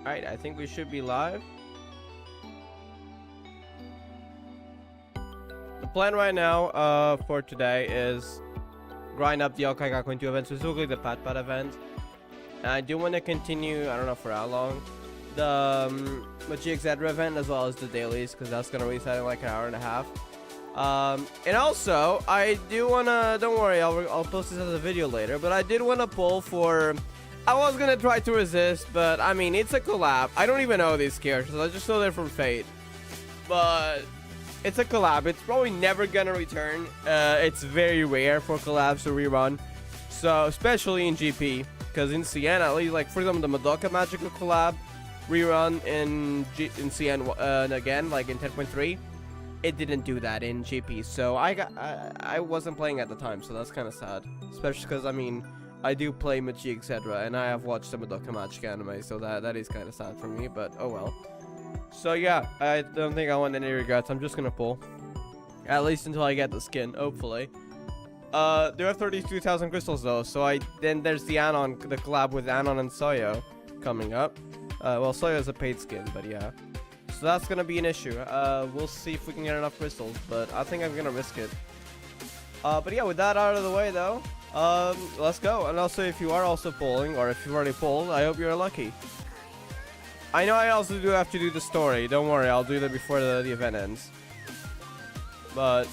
Alright, I think we should be live. The plan right now for today is grind up the Houkai Gakeun 2 event, specifically the Pat event. And I do want to continue, I don't know for how long, the Magia Exedra event as well as the dailies, because that's going to reset in like an hour and a half. And also, I do want to, don't worry, I'll post this as a video later, but I did want to pull for, I was going to try to resist, but I mean, it's a collab. I don't even know these characters, I just know they're from Fate. But it's a collab, it's probably never going to return. It's very rare for collabs to rerun, so especially in GP, because in CN, at least, like for example, the Madoka Magical collab rerun in CN again, like in 10.3. It didn't do that in GP, so I wasn't playing at the time, so that's kind of sad. Especially because, I mean, I do play Magia, etc., and I have watched some Madoka Magica anime, so that is kind of sad for me, but oh well. So yeah, I don't think I want any regrets. I'm just gonna pull, at least until I get the skin, hopefully. There are 32,000 crystals though, so then there's the Anon, the collab with Anon and Soyo coming up. Well, Soyo is a paid skin, but yeah. So that's gonna be an issue. We'll see if we can get enough crystals, but I think I'm gonna risk it. But yeah, with that out of the way though, let's go. And also, if you are also polling, or if you've already polled, I hope you're lucky. I know I also do have to do the story. Don't worry, I'll do that before the event ends. But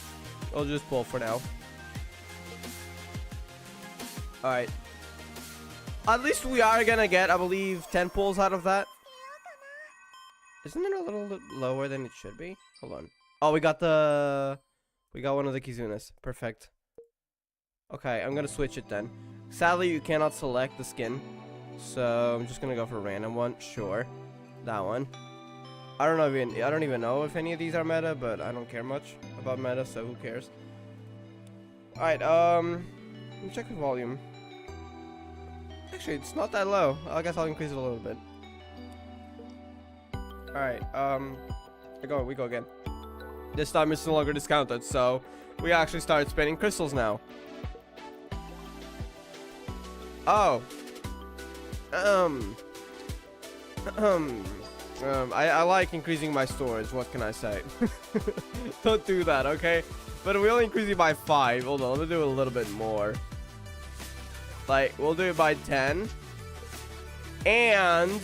I'll just pull for now. Alright. At least we are gonna get, I believe, 10 pulls out of that. Isn't it a little lower than it should be? Hold on. Oh, we got one of the Kizunas. Perfect. Okay, I'm gonna switch it then. Sadly, you cannot select the skin, so I'm just gonna go for a random one. Sure, that one. I don't even know if any of these are meta, but I don't care much about meta, so who cares? All right, let me check the volume. Actually, it's not that low. I guess I'll increase it a little bit. Alright, we go again. This time it's no longer discounted, so we actually started spending crystals now. Oh. I like increasing my storage, what can I say? Don't do that, okay? But we only increase it by 5. Hold on, let me do a little bit more. Like, we'll do it by 10. And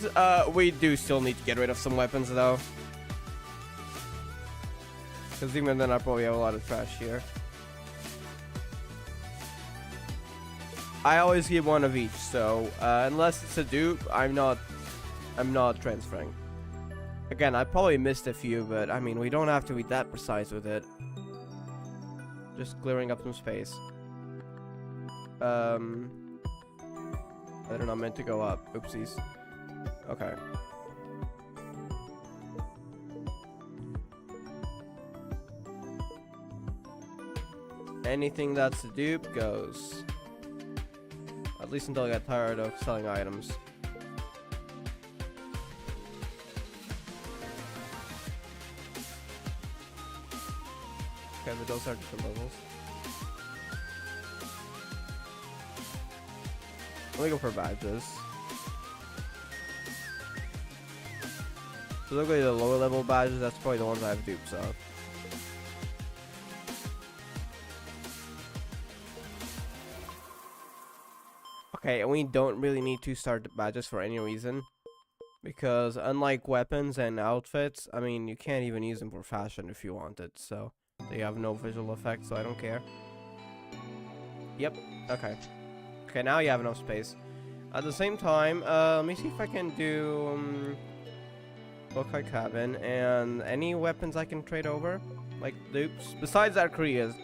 we do still need to get rid of some weapons though, because even then I probably have a lot of trash here. I always keep one of each, so unless it's a dupe, I'm not transferring. Again, I probably missed a few, but I mean, we don't have to be that precise with it. Just clearing up some space. They're not meant to go up. Oopsies. Okay. Anything that's a dupe goes. At least until I get tired of selling items. Okay, but those are different levels. Let me go for badges. So literally the lower level badges, that's probably the ones I have dupes of. Okay, and we don't really need to start badges for any reason. Because unlike weapons and outfits, I mean, you can't even use them for fashion if you want it. So they have no visual effect, so I don't care. Yep, okay. Okay, now you have enough space. At the same time, let me see if I can do Houkai Cabin and any weapons I can trade over, like dupes. Besides Arcuria's,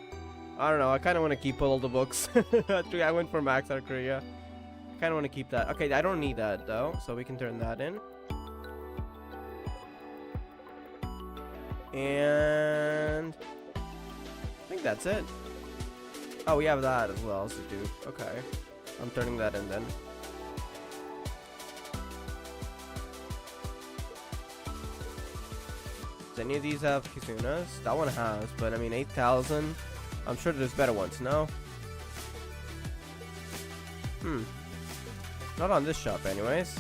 I don't know. I kind of want to keep all the books. Actually, I went for max Arcuria. Kind of want to keep that. Okay, I don't need that though, so we can turn that in. And I think that's it. Oh, we have that as well as a dupe. Okay. I'm turning that in then. Does any of these have Kizunas? That one has, but I mean 8,000. I'm sure there's better ones, no? Not on this shop anyways.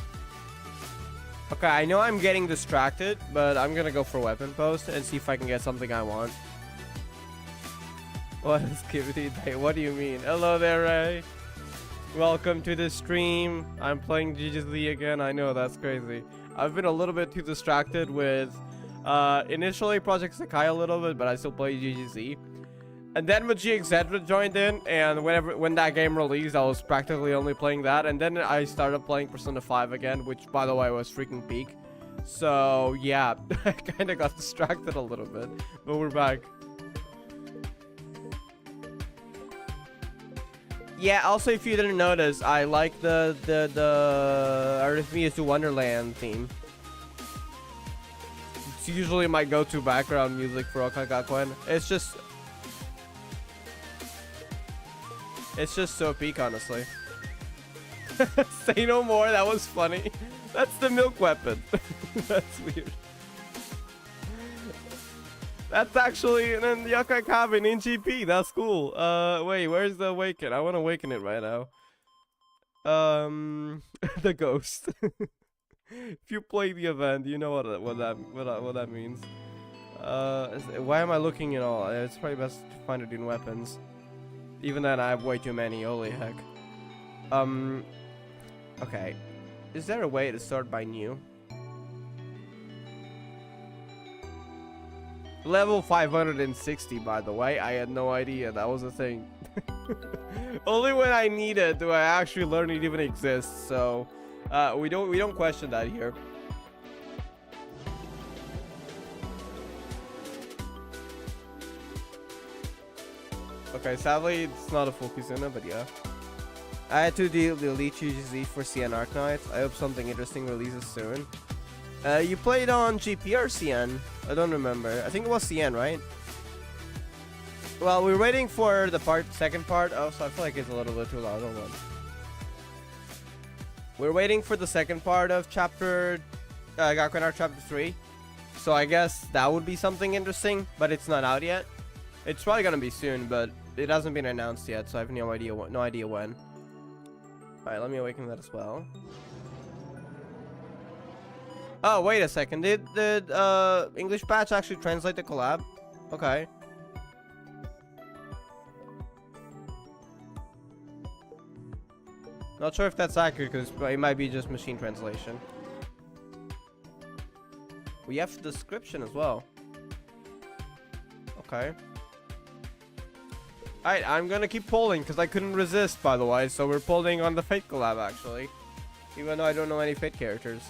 Okay, I know I'm getting distracted, but I'm gonna go for weapon post and see if I can get something I want. What is activity day? What do you mean? Hello there, Ray. Welcome to the stream. I'm playing GGZ again. I know, that's crazy. I've been a little bit too distracted with initially Project Houkai a little bit, but I still play GGZ. And then Magia Exedra joined in, and when that game released, I was practically only playing that. And then I started playing Persona 5 again, which, by the way, was freaking peak. So, yeah, I kind of got distracted a little bit, but we're back. Yeah, also, if you didn't notice, I like the Arrhythmias to Wonderland theme. It's usually my go-to background music for Houkai Gakeun. It's just so peak, honestly. Say no more, that was funny. That's the milk weapon. That's weird. That's actually in the Houkai cabin in GP. That's cool. Wait, where's the awaken? I want to awaken it right now. The ghost. If you play the event, you know what that means. Why am I looking at all? It's probably best to find it in weapons. Even then, I have way too many. Holy heck. Okay. Is there a way to sort by new? Level 560, by the way. I had no idea that was a thing. Only when I need it do I actually learn it even exists. So, we don't question that here. Okay, sadly, it's not a full Kizuna, but yeah. I had to delete GGZ for CN Arknight. I hope something interesting releases soon. You played on GP or CN? I don't remember. I think it was CN, right? Well, we're waiting for the second part. Oh, so I feel like it's a little bit too loud. Hold on. We're waiting for the second part of chapter Gakeun Arc Chapter 3. So I guess that would be something interesting, but it's not out yet. It's probably gonna be soon, but it hasn't been announced yet, so I have no idea when. Alright, let me awaken that as well. Oh, wait a second. Did English patch actually translate the collab? Okay. Not sure if that's accurate, because it might be just machine translation. We have the description as well. Okay. Alright, I'm gonna keep polling because I couldn't resist, by the way. So we're polling on the Fate collab, actually. Even though I don't know any Fate characters.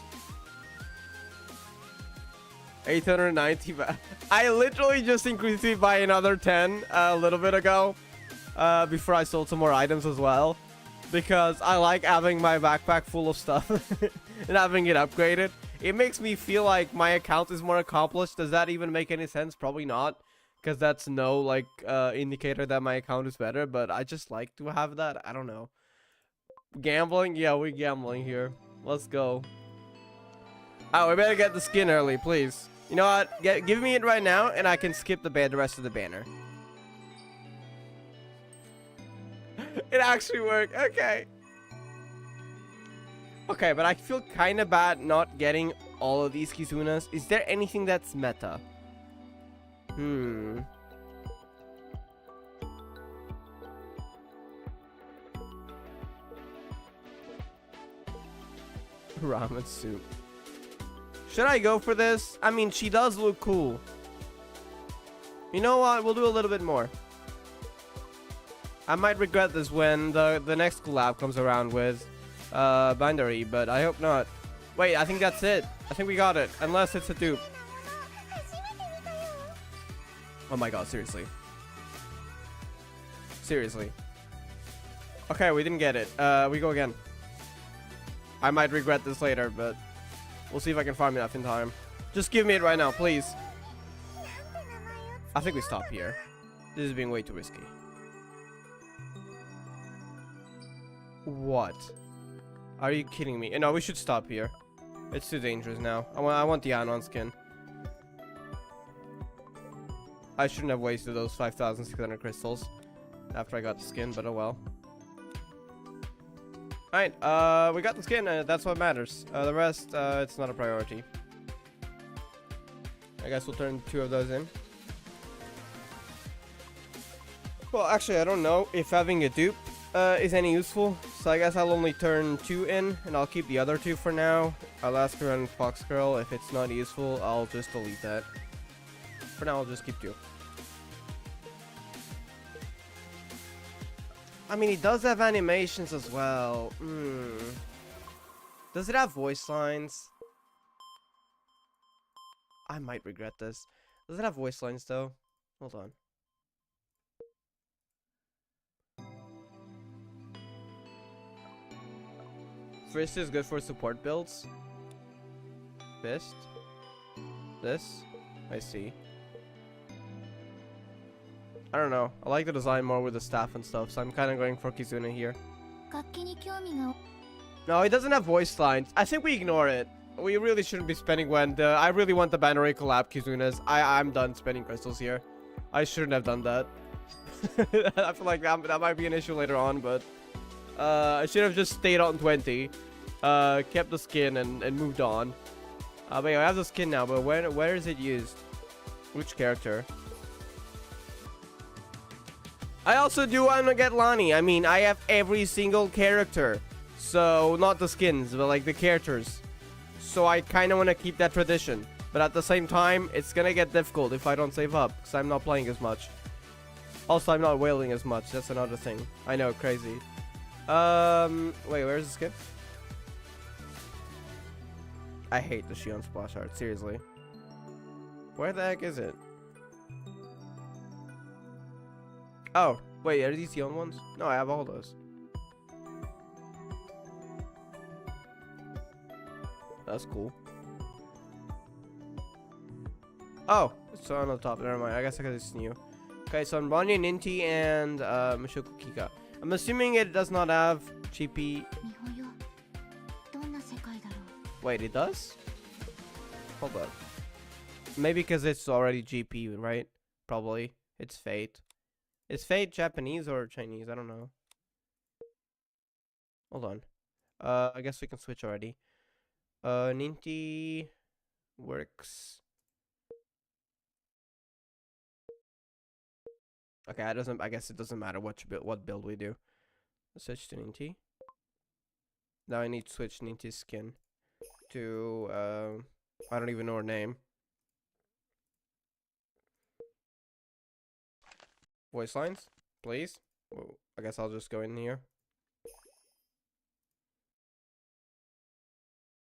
890. I literally just increased it by another 10 a little bit ago. Before I sold some more items as well. Because I like having my backpack full of stuff. And having it upgraded. It makes me feel like my account is more accomplished. Does that even make any sense? Probably not. Because that's no, like, indicator that my account is better. But I just like to have that. I don't know. Gambling? Yeah, we're gambling here. Let's go. Oh, we better get the skin early, please. You know what? Give me it right now, and I can skip the rest of the banner. It actually worked. Okay. Okay, but I feel kind of bad not getting all of these Kizunas. Is there anything that's meta? Ramen soup. Should I go for this? I mean, she does look cool. You know what? We'll do a little bit more. I might regret this when the next collab comes around with Bindery, but I hope not. Wait, I think that's it. I think we got it. Unless it's a dupe. Oh my god, seriously. Seriously. Okay, we didn't get it. We go again. I might regret this later, but we'll see if I can farm enough in time. Just give me it right now, please. I think we stop here. This is being way too risky. What? Are you kidding me? No, we should stop here. It's too dangerous now. I want the Anon skin. I shouldn't have wasted those 5,600 crystals after I got the skin, but oh well. Alright, we got the skin, and that's what matters. The rest, it's not a priority. I guess we'll turn 2 of those in. Well, actually, I don't know if having a dupe is any useful. So I guess I'll only turn 2 in, and I'll keep the other 2 for now. Alaska and Fox Girl. If it's not useful, I'll just delete that. For now, I'll just keep 2. I mean, it does have animations as well. Does it have voice lines? I might regret this. Does it have voice lines though? Hold on. Fist is good for support builds. Fist. This. I see. I don't know. I like the design more with the staff and stuff, so I'm kind of going for Kizuna here. No, it doesn't have voice lines. I think we ignore it. We really shouldn't be spending when I really want the Banner collab Kizunas. I'm done spending crystals here. I shouldn't have done that. I feel like that might be an issue later on, but I should have just stayed on 20, kept the skin and moved on. But yeah, I have the skin now, but where is it used? Which character? I also do want to get Lonnie. I mean, I have every single character. So, not the skins, but like the characters. So I kind of want to keep that tradition. But at the same time, it's going to get difficult if I don't save up. Because I'm not playing as much. Also, I'm not whaling as much. That's another thing. I know, crazy. Wait, where's the skin? I hate the Shion splash art, seriously. Where the heck is it? Oh, wait, are these the only ones? No, I have all those. That's cool. Oh, it's on the top. Never mind. I guess I it's new. Okay, so I'm Ronja, Ninty, and Mushoku Kika. I'm assuming it does not have GP. Wait, it does? Hold up. Maybe because it's already GP, right? Probably. It's Fate. Is Fate Japanese or Chinese? I don't know. Hold on. I guess we can switch already. Ninty works. Okay, it doesn't. I guess it doesn't matter what build we do. Let's switch to Ninty. Now I need to switch Ninty's skin to I don't even know her name. Voice lines, please. Whoa, I guess I'll just go in here.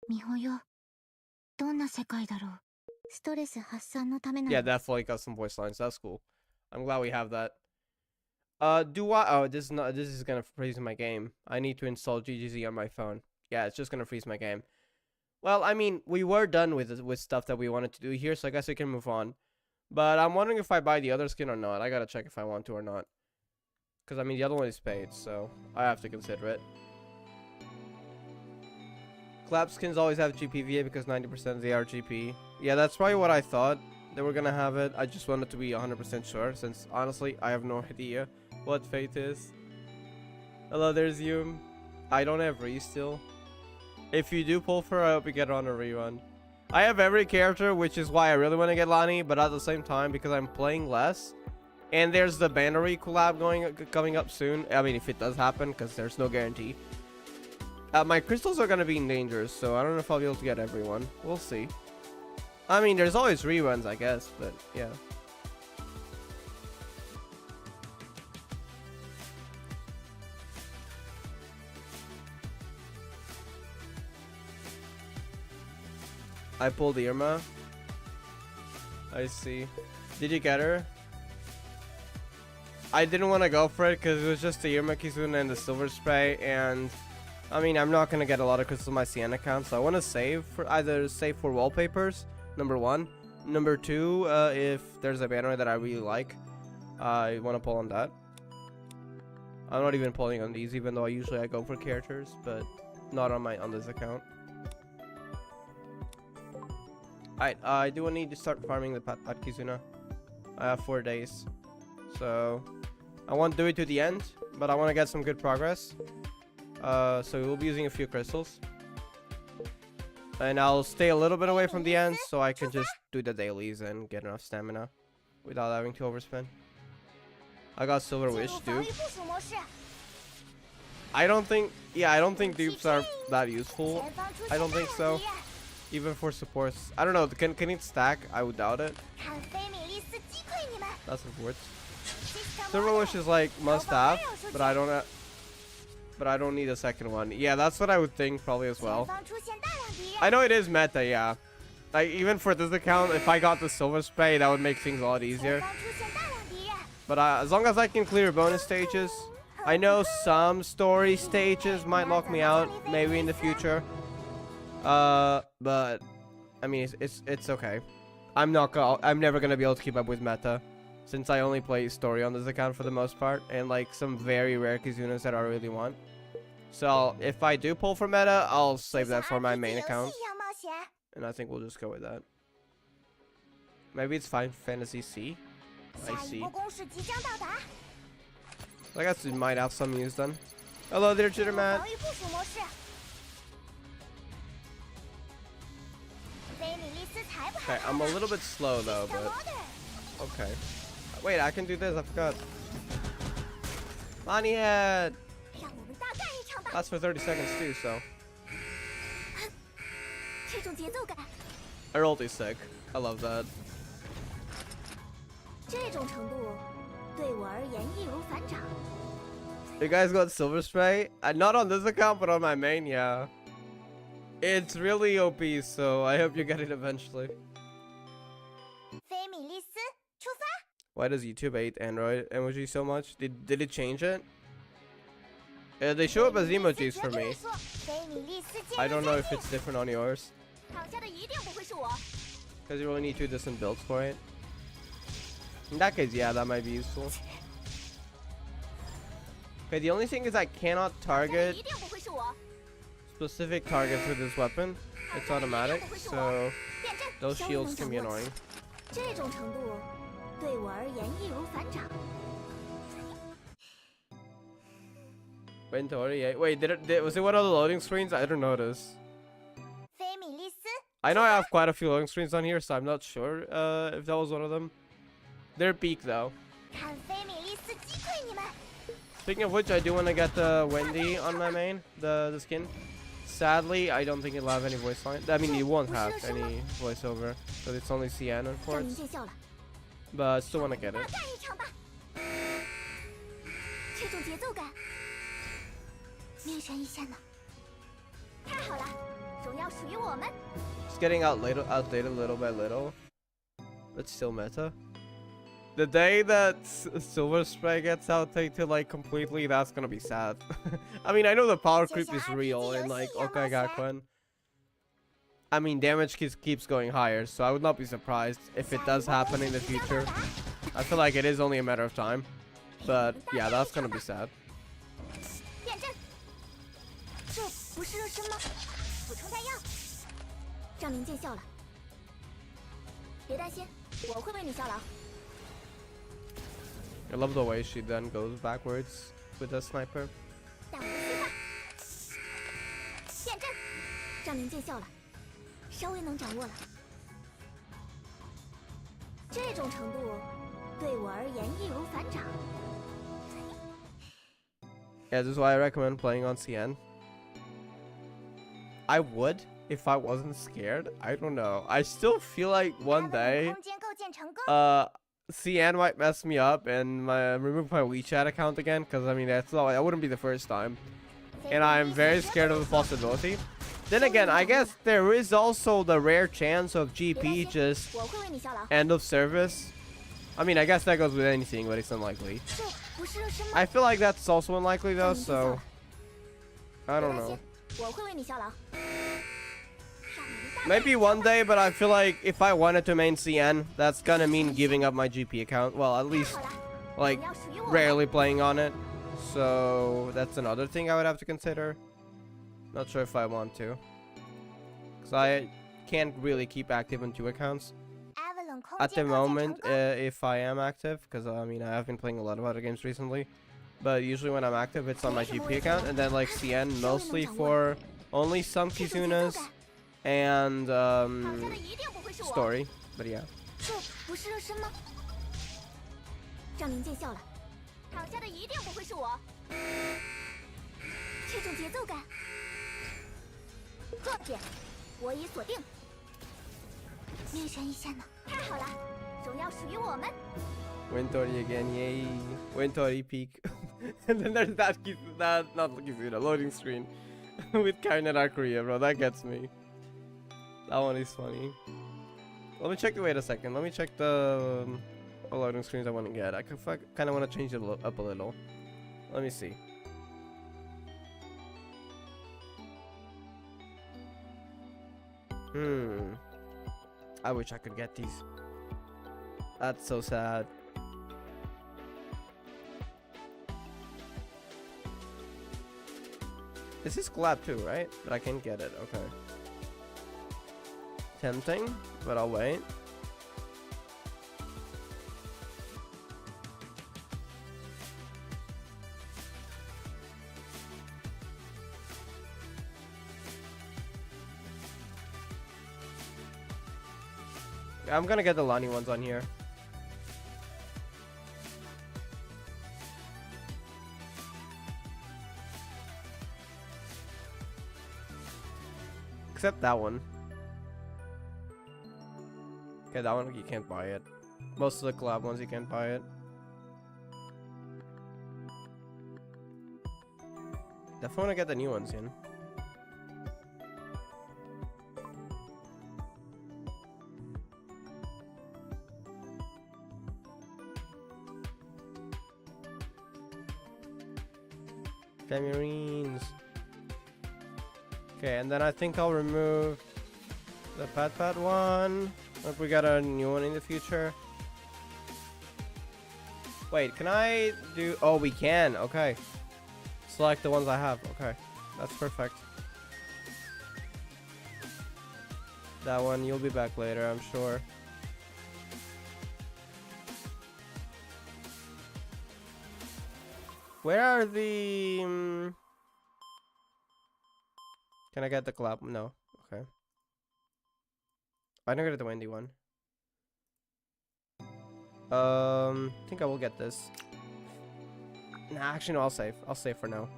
Yeah, definitely got some voice lines. That's cool. I'm glad we have that. Do I? Oh, this is gonna freeze my game. I need to install GGZ on my phone. Yeah, it's just gonna freeze my game. Well, I mean, we were done with stuff that we wanted to do here, so I guess we can move on. But I'm wondering if I buy the other skin or not. I gotta check if I want to or not. Because, I mean, the other one is paid, so I have to consider it. Clap skins always have GPVA because 90% of the are GP. Yeah, that's probably what I thought. They were gonna have it. I just wanted to be 100% sure, since, honestly, I have no idea what Fate is. Hello, there's you. I don't have Ree still. If you do pull for her, I hope you get her on a rerun. I have every character, which is why I really want to get Lonnie, but at the same time, because I'm playing less, and there's the Bannery collab coming up soon. I mean, if it does happen, because there's no guarantee. My crystals are going to be in danger, so I don't know if I'll be able to get everyone. We'll see. I mean, there's always reruns, I guess, but yeah. I pulled Irma. I see. Did you get her? I didn't want to go for it because it was just the Irma Kizuna and the Silver Spray, and I mean, I'm not going to get a lot of crystals on my CN account, so I want to save for either wallpapers, number 1. Number 2, if there's a banner that I really like, I want to pull on that. I'm not even pulling on these, even though I go for characters, but not on this account. Alright, I do need to start farming the Pat Kizuna. I have 4 days. So, I won't do it to the end, but I want to get some good progress. So we'll be using a few crystals. And I'll stay a little bit away from the end so I can just do the dailies and get enough stamina without having to overspend. I got Silver Wish dupe. I don't think dupes are that useful. I don't think so. Even for supports. I don't know, can it stack? I would doubt it. That's important. Silver Wish is like must have, but I don't need a second one. Yeah, that's what I would think probably as well. I know it is meta, yeah. Like even for this account, if I got the Silver Spray, that would make things a lot easier. But as long as I can clear bonus stages, I know some story stages might lock me out, maybe in the future. But I mean, it's okay. I'm never gonna be able to keep up with meta, since I only play story on this account for the most part, and like some very rare Kizunas that I really want. So if I do pull for meta, I'll save that for my main account, and I think we'll just go with that. Maybe it's Final Fantasy C. I see. I guess we might have some use then. Hello there, Jittermat. Okay, I'm a little bit slow though, but okay. Wait, I can do this. I forgot. Money head. Lasts for 30 seconds too, so. Her ult is sick. I love that. You guys got Silver Spray? Not on this account, but on my main, yeah. It's really OP, so I hope you get it eventually. Why does YouTube hate Android emoji so much? Did it change it? They show up as emojis for me. I don't know if it's different on yours. Because you really need 2 different builds for it. In that case, yeah, that might be useful. Okay, the only thing is I cannot target specific targets with this weapon. It's automatic, so those shields can be annoying. Wait, was it one of the loading screens? I don't notice. I know I have quite a few loading screens on here, so I'm not sure if that was one of them. They're peak though. Speaking of which, I do want to get the Wendy on my main, the skin. Sadly, I don't think it'll have any voice line. I mean, it won't have any voiceover, because it's only CN and ports. But I still want to get it. It's getting outdated little by little, but still meta. The day that Silver Spray gets outdated like completely, that's gonna be sad. I mean, I know the power creep is real in like Houkai Gakeun. I mean, damage keeps going higher, so I would not be surprised if it does happen in the future. I feel like it is only a matter of time. But yeah, that's gonna be sad. I love the way she then goes backwards with the sniper. Yeah, this is why I recommend playing on CN. I would if I wasn't scared. I don't know. I still feel like one day CN might mess me up and remove my WeChat account again, because I mean that wouldn't be the first time, and I'm very scared of the possibility. Then again, I guess there is also the rare chance of GP just end of service. I mean, I guess that goes with anything, but it's unlikely. I feel like that's also unlikely though, so I don't know. Maybe one day, but I feel like if I wanted to main CN, that's gonna mean giving up my GP account. Well, at least, like, rarely playing on it. So, that's another thing I would have to consider. Not sure if I want to. Because I can't really keep active on 2 accounts. At the moment, if I am active, because, I mean, I have been playing a lot of other games recently. but usually when I'm active, it's on my GP account, and then like CN mostly for only some Kizunas and story. But yeah. 不是热身吗？让您见笑了。躺下的一定不会是我。这种节奏感。坐下，我已锁定。命神一线呢？太好了，荣耀属于我们。Wintory again, yay! Wintory peak. And then there's that not Kizuna, loading screen with Kainet Korea, bro. That gets me. That one is funny. Let me check. Wait a second. Let me check the loading screens I want to get. I kind of want to change it up a little. Let me see. I wish I could get these. That's so sad. This is collab too, right? But I can't get it. Okay. Tempting, but I'll wait. I'm gonna get the Lani ones on here. Except that one. Okay, that one you can't buy it. Most of the collab ones you can't buy it. Definitely wanna get the new ones in. Tamarines. Okay, and then I think I'll remove the Pat one. If we got a new one in the future. Wait, can I do... Oh, we can. Okay. Select the ones I have. Okay. That's perfect. That one, you'll be back later, I'm sure. Where are the... Can I get the collab? No. Okay. I don't get the Wendy one. I think I will get this. Nah, actually no, I'll save. I'll save for now.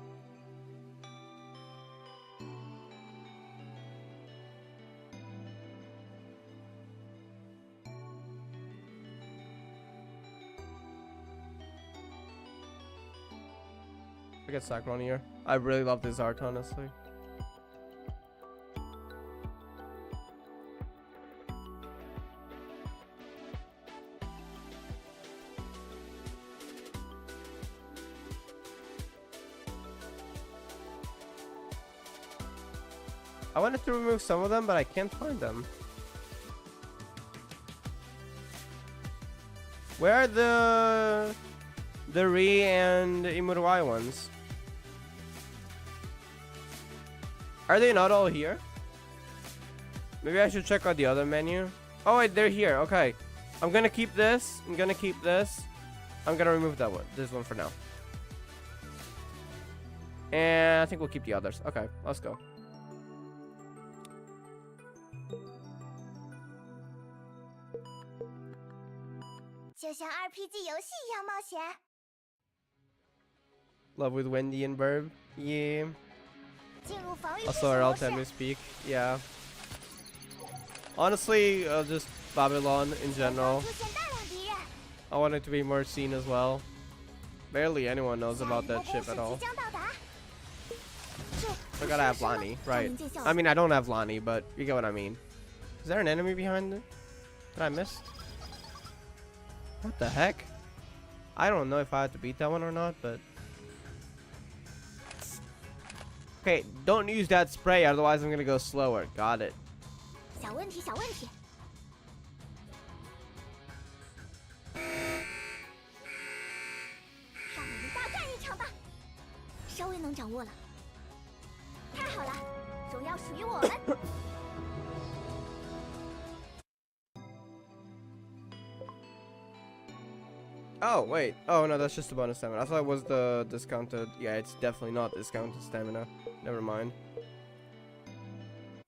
I get Sacron here. I really love this art, honestly. I wanted to remove some of them, but I can't find them. Where are the Ri and Imurai ones? Are they not all here? Maybe I should check out the other menu. Oh wait, they're here. Okay. I'm gonna keep this. I'm gonna keep this. I'm gonna remove that one. This one for now. And I think we'll keep the others. Okay, let's go. Love with Wendy and Burb. Yeah. Also, I'll tell me speak. Yeah. Honestly, just Babylon in general. I want it to be more seen as well. Barely anyone knows about that ship at all. I gotta have Lani, right? I mean, I don't have Lani, but you get what I mean. Is there an enemy behind it that I missed? What the heck? I don't know if I had to beat that one or not, but... Okay, don't use that spray, otherwise I'm gonna go slower. Got it. Oh, wait. Oh, no, that's just a bonus stamina. I thought it was the discounted. Yeah, it's definitely not discounted stamina. Never mind.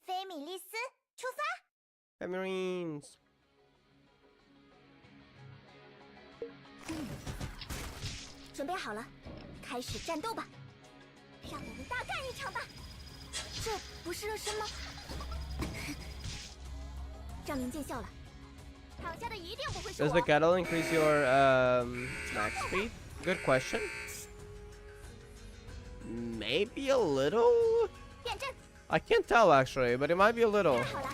菲米利斯，出发！ Hey, Marines. 准备好了，开始战斗吧！让我们大干一场吧！这不是热身吗？让您见笑了。躺下的一定不会是 Does 我。 the kettle increase your max speed? Good question. Maybe a little? 变阵， I can't tell actually, but it might be a little. 太好了！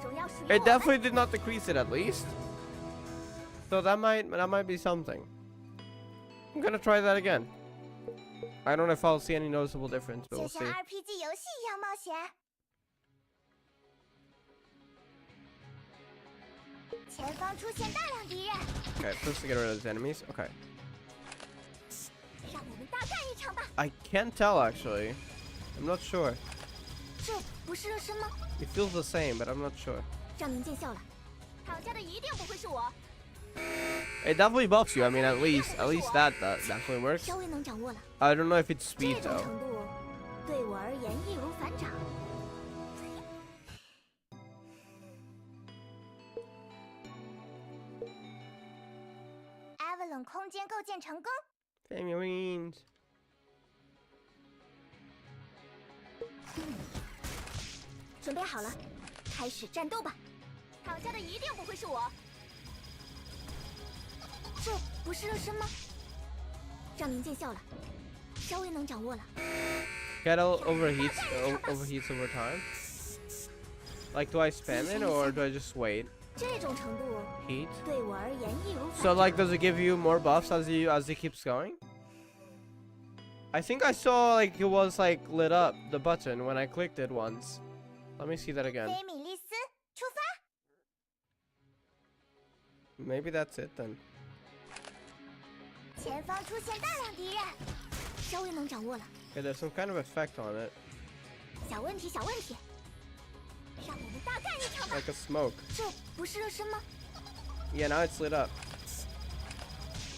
荣耀属于 It 我们。 definitely did not decrease it at least. So that might be something. I'm gonna try that again. I don't know if I'll see any noticeable difference, but 就 we'll 像 see. RPG 游戏一样冒险。前方出现大量敌人， Okay, first to get rid of those enemies. Okay. 让我们大干一场吧！ I can't tell actually. I'm not sure. 这不是热身吗？ It feels the same, but I'm not sure. 让您见笑了。躺下的一定不会是我， It definitely buffs you. I mean, at least that definitely works. 稍微能掌握了。 I don't know if it's 这 speed 种 though. 程度对我而言易如反掌。艾文冷空间构建成功， Hey, Marines. 准备好了，开始战斗吧！躺下的一定不会是我，这不是热身吗？让您见笑了，稍微能掌握了。 Kettle overheats over time. Like, do I spam it or do I just wait? 这种程度 Heat. 对我而言易如反 So 掌。 like, does it give you more buffs as it keeps going? I think I saw like it was like lit up the button when I clicked it once. Let me see that again. 菲米利斯，出发！ Maybe that's it then. 前方出现大量敌人，稍微能掌握了。 Okay, there's some kind of effect on it, 小问题，小问题，让我们大干一场吧！ like a smoke. 这不是热身吗？ Yeah, now it's lit up.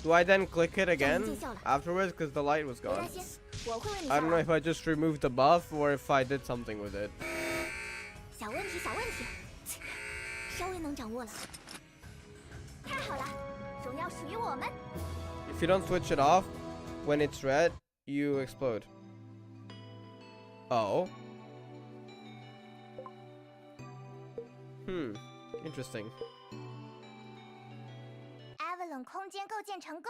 Do I then click it again 见笑了。 afterwards because the light was 别 gone? 担心，我会为你 I 效 don't know 劳。 if I just removed the buff or if I did something with it. 小问题，小问题，稍微能掌握了。太好了，荣耀属于我们。 If you don't switch it off, when it's red, you explode. Oh. Interesting. 艾文冷空间构建成功，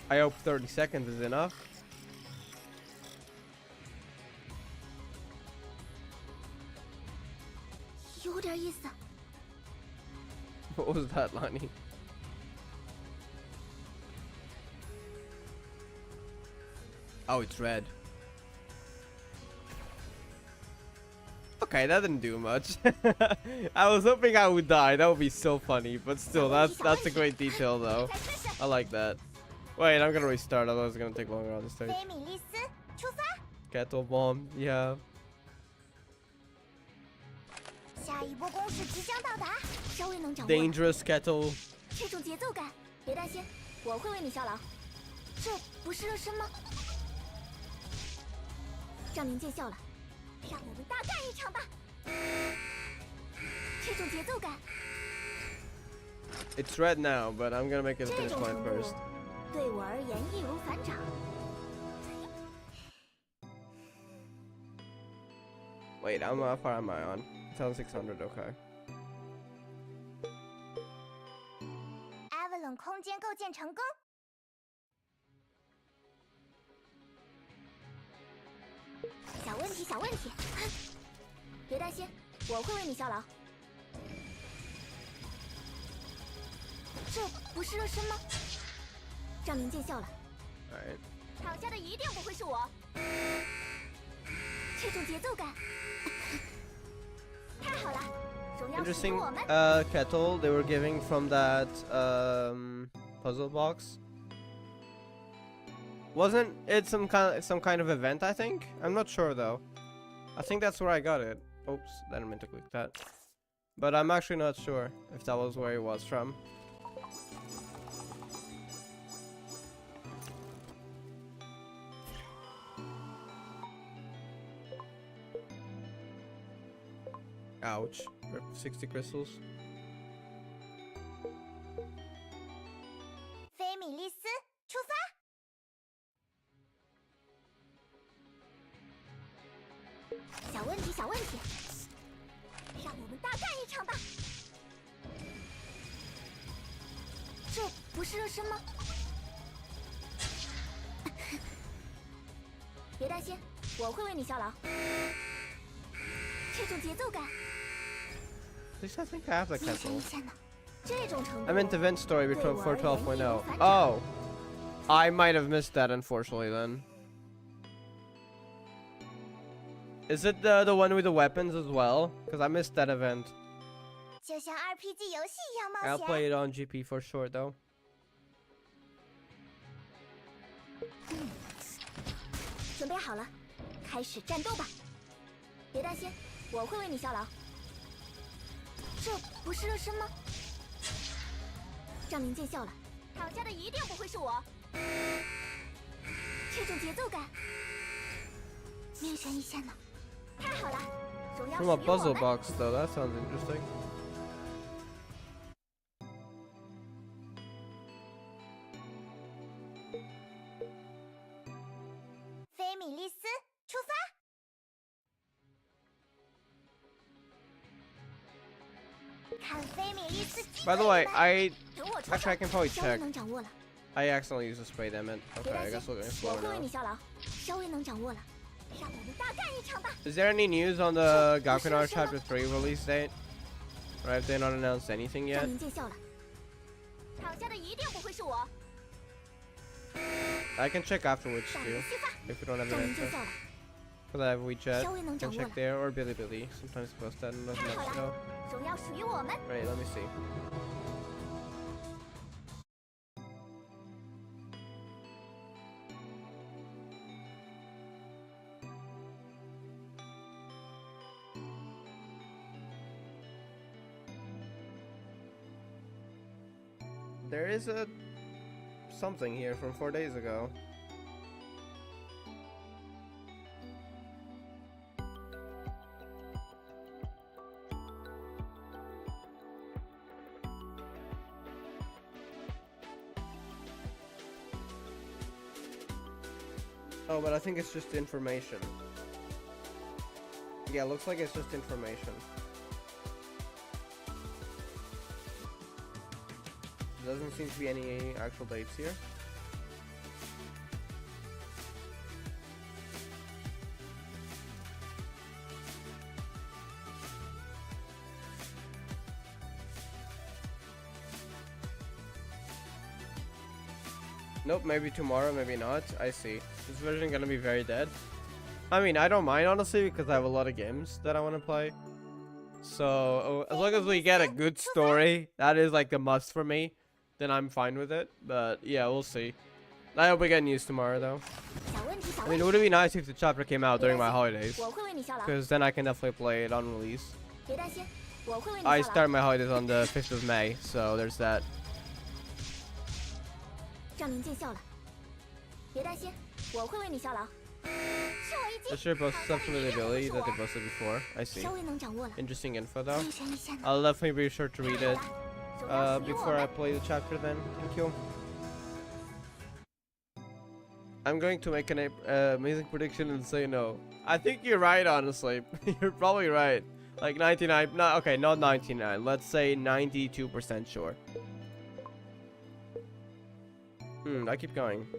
I hope 30 seconds is enough. 有点意思。 What was that, Lonnie? Oh, it's red. Okay, that didn't do much. I was hoping I would die. That would be so funny. But still, that's a great detail, though. 再试试。 I like that. Wait, I'm gonna restart. Otherwise, it's gonna take longer on this stage. 菲米利斯，出发！ Kettle bomb. Yeah. 下一波攻势即将到达，稍微能掌握。 Dangerous kettle. 这种节奏感，别担心，我会为你效劳。这不是热身吗？让您见笑了，让我们大干一场吧！这种节奏感， It's red now, but I'm gonna make it a 这 finish 种 line 程度 first. 对我而言易如反掌。 Wait, how far am I on? 1600. Okay. 艾文冷空间构建成功，小问题，小问题，别担心，我会为你效劳。这不是热身吗？让您见笑了。 Alright. 躺下的一定不会是我。这种节奏感，太好了！荣耀属于 Interesting 我们。 kettle they were giving from that puzzle box. Wasn't it some kind of event? I think. I'm not sure though. I think that's where I got it. Oops, I didn't mean to click that. But I'm actually not sure if that was where he was from. Ouch. Rip 60 crystals. 菲米利斯，出发！小问题，小问题，让我们大干一场吧！这不是热身吗？别担心，我会为你效劳。这种节奏感， At least I think I have the 一针一 castle. 线的，这种程度。 I meant the event story between for 12.0. Oh, I might have missed that, unfortunately. Then is it the one with the weapons as well? Because I missed that event. 就像 RPG 游戏一样冒 I'll 险。 play it on GP for sure, though. 准备好了，开始战斗吧！别担心，我会为你效劳。这不是热身吗？让您见笑了，躺下的一定不会是我。这种节奏感，命悬一线呢。太好了，荣耀 From 属 a 于我 puzzle 们。 box, though. That sounds interesting. 菲米利斯，出发！ 看菲米利斯击 By the 溃 way, 你们 I 等我出 actually I 手 can probably 稍微 check. 能掌握了。 I accidentally used a spray damn it. 别 Okay, I 担 guess 心 we're going 我 slow 会为 now. 你效劳，稍微能掌握了，让我们大干一场吧！ Is there any news on the Gakeun Chapter 3 release date? Or have they not announced anything 让 yet? 您见笑了，躺下的一定不会是我。 I can check afterwards 大 too, 人须发， if we don't have 让 an 您见 answer. 笑了， Because I have WeChat. 稍微能 Can 掌握 check 了。 there or Bilibili. Sometimes post that and nothing 太 else 好 to 了 know. 荣耀属于我们。 Right, let me see. There is a something here from 4 days ago. Oh, but I think it's just information. Yeah, looks like it's just information. Doesn't seem to be any actual dates here. Nope, maybe tomorrow, maybe not. I see. This version gonna be very dead. I mean, I don't mind honestly because I have a lot of games that I want to play. So as long as we get a good story, that is like a must for me, then I'm fine with it. But yeah, we'll see. I hope we get news tomorrow though. 小问题，小 I 问 mean, 题， would it be nice if the chapter came out during my holidays? 我会为你效劳。 Because then I can definitely play it on release. 别担心，我会为你 I 效劳。 start my holidays on the 5th of May, so there's that. 让您见笑了，别担心，我会为你效劳。是我一 The 击， sure posts some familiarity that they posted before. I see. 稍微能掌握了， Interesting info though. 命悬一线呢。 I'll definitely be sure to read 太 it 好了，荣耀属于我 before I 们。 play the chapter then. Thank you. I'm going to make an amazing prediction and say no. I think you're right, honestly. You're probably right. Like 99, not okay, not 99. Let's say 92% sure. I keep going. I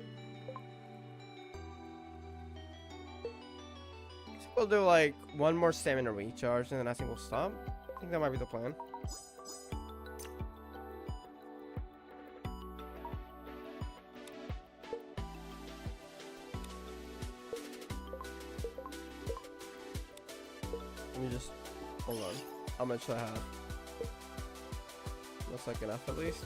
think we'll do like one more stamina recharge and then I think we'll stop. I think that might be the plan. Let me just hold on. How much do I have? Looks like enough at least.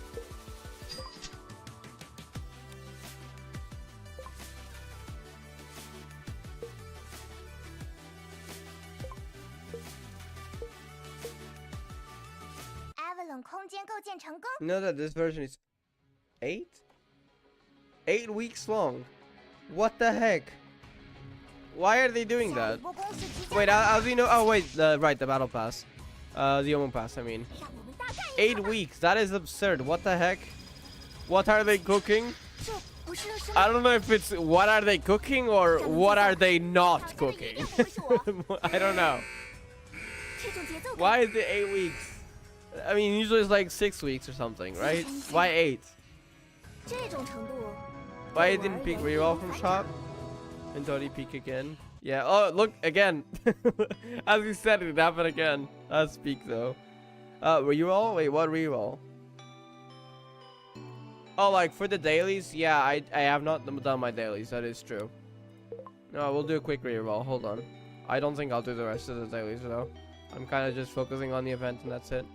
间构建成功。 You know that this version is 8 weeks long. What the heck? Why are they doing 下 that? 一波攻势即将 Wait, 到来 as we know. Oh wait, right, the battle pass, the Omen pass. I mean, 让我们大干一 8 场吧 weeks. That is absurd. What the heck? What are they cooking? 这不是热身 I 吗？ don't know if it's what are they cooking or what are they not 挑战的一 cooking. 定不会是我。 I don't know. 这种节奏感 Why is it 8 weeks? I mean, usually it's like 6 weeks or something, right? Why 8? 这种程度， Why 对我 didn't 而 peak 言 reroll 易如 from 反 shop? 掌。 Until he peak again. Yeah. Oh, look again. As we said, it happened again. That's peak though. Reroll? Wait, what reroll? Oh, like for the dailies? Yeah, I have not done my dailies. That is true. No, we'll do a quick reroll. Hold on. I don't think I'll do the rest of the dailies though. I'm kind of just focusing on the event and that's it.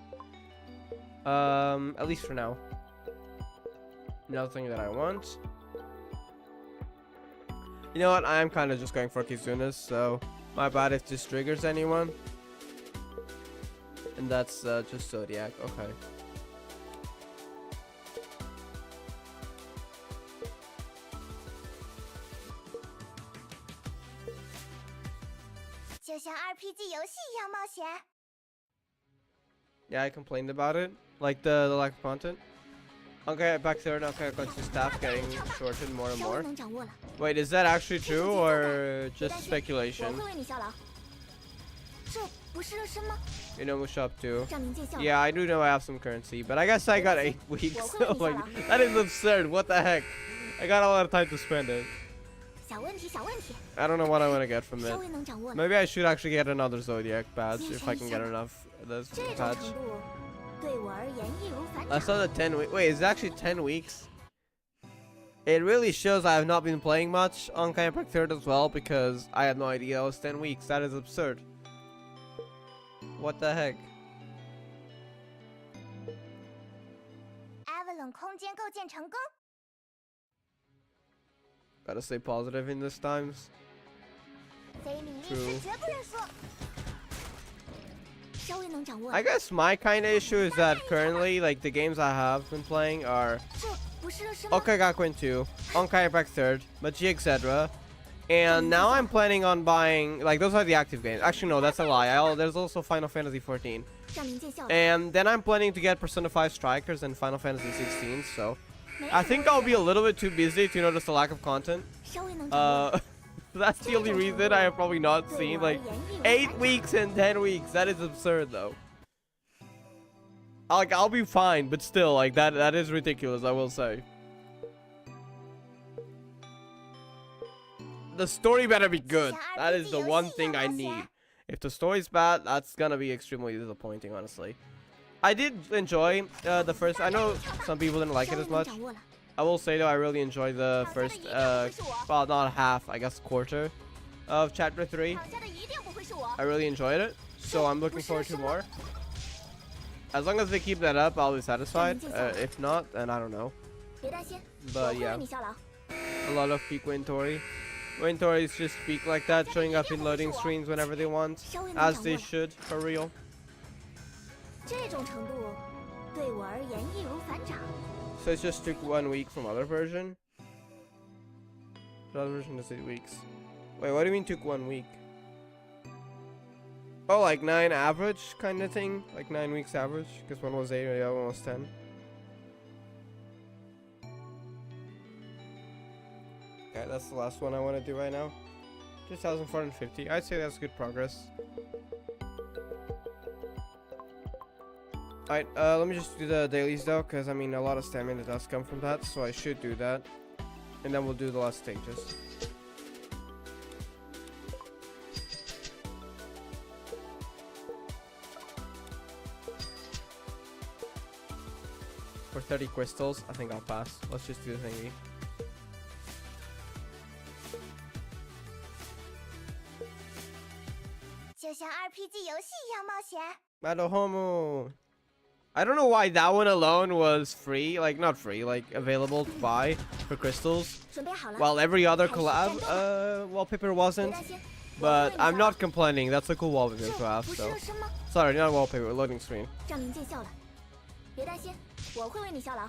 At least for now. Nothing that I want. You know what? I am kind of just going for Kizuna's, so my bad if this triggers anyone. And that's just Zodiac. Okay. 就像 RPG 游戏一样冒险。 Yeah, I complained about it. Like the lack of content. Okay, back there. Okay, got to staff getting shortened more and 稍微 more. 能掌握了， Wait, is that actually true or 别 just 担心，我 speculation? 会为你效劳。这不是热身吗？ You know, shop too. 让您见笑。 Yeah, I do know I have some currency, but I guess I got 8 weeks. So like, that is absurd. What the heck? I got a lot of time to spend it. 小问题，小问题， I don't know what I want to get from 稍 it. 微能掌握了。 Maybe I should actually get another Zodiac badge if I can get enough of this 这种 badge. 程度，对我而言易如反 I 掌。 saw the 10 week. Wait, is it actually 10 weeks? It really shows I have not been playing much on Houkai Impact 3rd as well because I had no idea it was 10 weeks. That is absurd. What the heck? Avalon 空间构建成功。 Gotta stay positive in these times. 非礼一 True. 时绝不认输。稍微能掌握了。 I guess my kind of issue is that currently, like, the games I have been playing are 这不是热身吗？ Houkai Gakeun 2, Houkai Impact 3rd, Magia Exedra, and now I'm planning on buying, like, those are the active games. Actually, no, that's a lie. There's also Final Fantasy 14. 让您见笑了。 And then I'm planning to get Persona 5 Strikers and Final Fantasy 16, so 没 I 什么 think 问 I'll 题 be a little bit too busy to notice the lack of content. 稍微能掌握了。 That's the only reason I have probably not 对 seen, 我而 like, 言易如 8 反掌。 weeks and 10 weeks. That is absurd, though. Like, I'll be fine, but still, like, that is ridiculous, I will say. The story better be good. That is the one thing I need. If the story's bad, that's gonna be extremely disappointing, honestly. I did enjoy the first. I know some people didn't like it 稍微 as 能 much. 掌握了。 I will say though, I really enjoyed the first, well, not half, I guess quarter of chapter 3. 躺下的一定不会是我。 I really enjoyed it, so I'm looking forward to more. As long as they keep that up, I'll be satisfied. If not, then I don't know. 别担心，我 But 会 yeah, 为你效劳。 a lot of peak Wintory. Wintories just peak like that, showing up in loading screens whenever they want, 稍微能 as 掌握 they 了。 should, for real. 这种程度，对我而言易如反掌。 So it just took 1 week from other version. The other version is 8 weeks. Wait, what do you mean took 1 week? Oh, like 9 average kind of thing? Like 9 weeks average? Because one was 8 and the other one was 10. Okay, that's the last one I want to do right now. 2,450. I'd say that's good progress. Alright, let me just do the dailies though, because I mean a lot of stamina does come from that, so I should do that. And then we'll do the last stages. For 30 crystals, I think I'll pass. Let's just do the thingy. RPG 游戏一样冒险。 Madohomo. I don't know why that one alone was free, like not free, like available to buy for crystals, 准备好了。 while every other collab wallpaper 别 wasn't. 担心， But I'm not complaining. That's a cool wallpaper to 这 have. 不是 So 热身吗？ sorry, not wallpaper, loading screen. 让您见笑了。别担心，我会为你效劳。